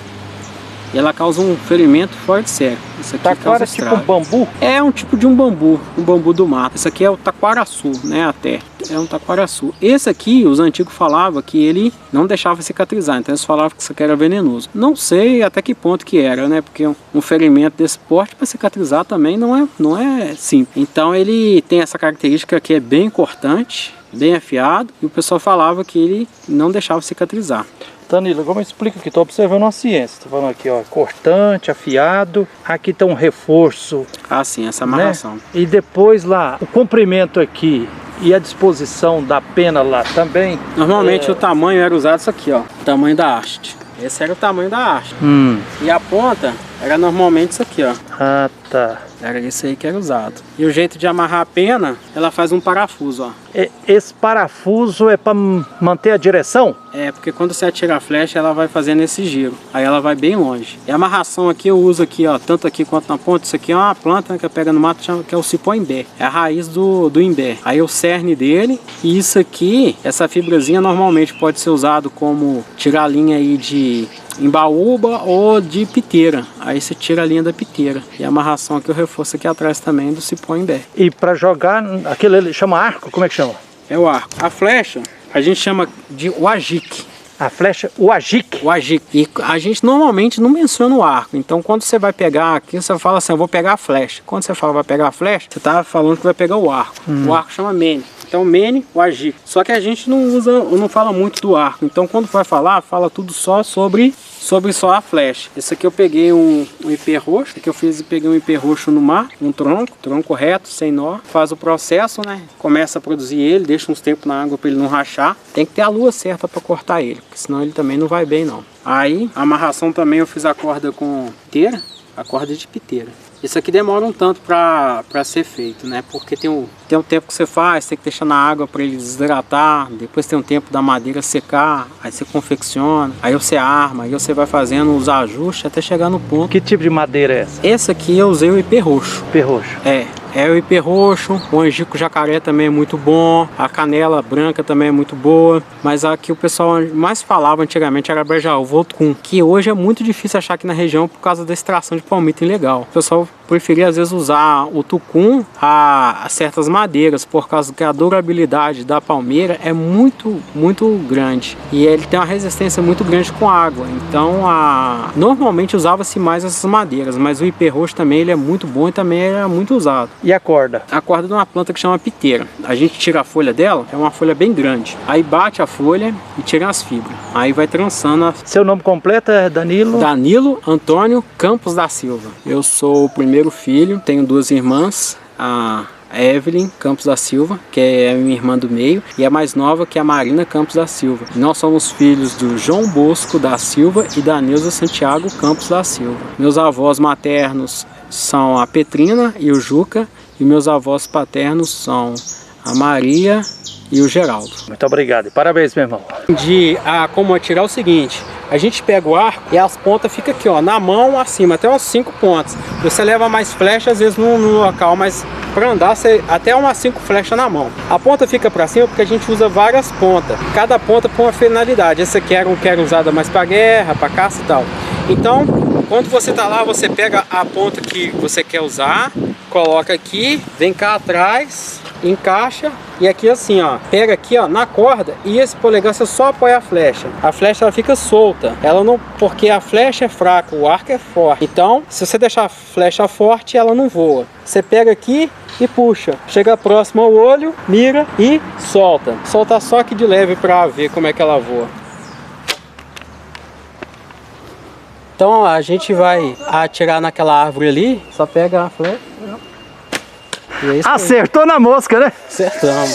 e ela causa um ferimento fora de sério. Isso aqui taquara é tipo um bambu? É um tipo de um bambu do mato. Esse aqui é o taquaraçu, né, até. É um taquaraçu. Esse aqui, os antigos falavam que ele não deixava cicatrizar, então eles falavam que isso aqui era venenoso. Não sei até que ponto que era, né, porque um ferimento desse porte para cicatrizar também não é simples. Então ele tem essa característica que é bem cortante, bem afiado, e o pessoal falava que ele não deixava cicatrizar. Danilo, como eu explico aqui? Estou observando uma ciência. Estou falando aqui, ó, cortante, afiado. Aqui está um reforço. Ah, sim, essa amarração. Né? E depois lá, o comprimento aqui e a disposição da pena lá também. Normalmente o tamanho era usado isso aqui, ó. O tamanho da haste. Esse era o tamanho da haste. E a ponta era normalmente isso aqui, ó. Ah, tá. Era isso aí que era usado. E o jeito de amarrar a pena, ela faz um parafuso, ó. Esse parafuso é para manter a direção? É, porque quando você atira a flecha, ela vai fazendo esse giro. Aí ela vai bem longe. E a amarração aqui eu uso aqui, ó, tanto aqui quanto na ponta. Isso aqui é uma planta, né, que pega no mato, que é o cipó-imbé. É a raiz do imbé. Aí o cerne dele. E isso aqui, essa fibrazinha normalmente pode ser usado como tirar a linha aí de embaúba ou de piteira. Aí você tira a linha da piteira. E a amarração aqui eu reforço aqui atrás também do cipó-imbé. E para jogar, aquele ele chama arco? Como é que chama? É o arco. A flecha a gente chama de wajique. A flecha, o ajique? O ajique. E a gente normalmente não menciona o arco. Então quando você vai pegar aqui, você fala assim, eu vou pegar a flecha. Quando você fala vai pegar a flecha, você tá falando que vai pegar o arco. O arco chama mene. Então mene, o ajique. Só que a gente não usa, não fala muito do arco. Então quando vai falar, fala tudo só sobre só a flecha. Esse aqui eu peguei um ipê roxo, que eu peguei um ipê roxo no mar, um tronco reto, sem nó. Faz o processo, né? Começa a produzir ele, deixa uns tempos na água para ele não rachar. Tem que ter a lua certa para cortar ele, porque senão ele também não vai bem não. Aí, a amarração também eu fiz a corda com piteira, a corda de piteira. Isso aqui demora um tanto para ser feito, né? Porque tem um tempo que você faz, tem que deixar na água para ele desidratar, depois tem um tempo da madeira secar, aí você confecciona, aí você arma, aí você vai fazendo os ajustes até chegar no ponto. Que tipo de madeira é essa? Esse aqui eu usei o ipê roxo. Ipê roxo. É o ipê roxo, o angico jacaré também é muito bom, a canela branca também é muito boa, mas a que o pessoal mais falava antigamente era Berjaú, Voltcum, que hoje é muito difícil achar aqui na região por causa da extração de palmito ilegal. O pessoal preferia às vezes usar o tucum a certas madeiras, por causa que a durabilidade da palmeira é muito grande e ele tem uma resistência muito grande com água. Então normalmente usava-se mais essas madeiras, mas o ipê roxo também ele é muito bom e também é muito usado. E a corda? A corda de uma planta que chama piteira. A gente tira a folha dela, é uma folha bem grande. Aí bate a folha e tira as fibras. Aí vai trançando. Seu nome completo é Danilo? Danilo Antônio Campos da Silva. Eu sou o primeiro filho, tenho duas irmãs. A Evelyn Campos da Silva, que é a minha irmã do meio, e a mais nova, que é a Marina Campos da Silva. Nós somos filhos do João Bosco da Silva e da Neuza Santiago Campos da Silva. Meus avós maternos são a Petrina e o Juca, e meus avós paternos são a Maria e o Geraldo. Muito obrigado e parabéns, meu irmão. Como atirar é o seguinte, a gente pega o arco e as pontas ficam aqui, ó, na mão acima, até umas 5 pontas. Você leva mais flechas às vezes no local, mas para andar até umas 5 flechas na mão. A ponta fica para cima porque a gente usa várias pontas, cada ponta para uma finalidade. Essa aqui era usada mais para guerra, para caça e tal. Então, quando você tá lá, você pega a ponta que você quer usar, coloca aqui, vem cá atrás, encaixa e aqui assim, ó, pega aqui, ó, na corda e esse polegar você só apoia a flecha. A flecha ela fica solta, ela não, porque a flecha é fraca, o arco é forte. Então, se você deixar a flecha forte, ela não voa. Você pega aqui e puxa, chega próximo ao olho, mira e solta. Solta só aqui de leve para ver como é que ela voa. Então a gente vai atirar naquela árvore ali, só pega a flecha. E é isso aí. Acertou na mosca, né? Acertamos.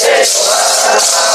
Hey,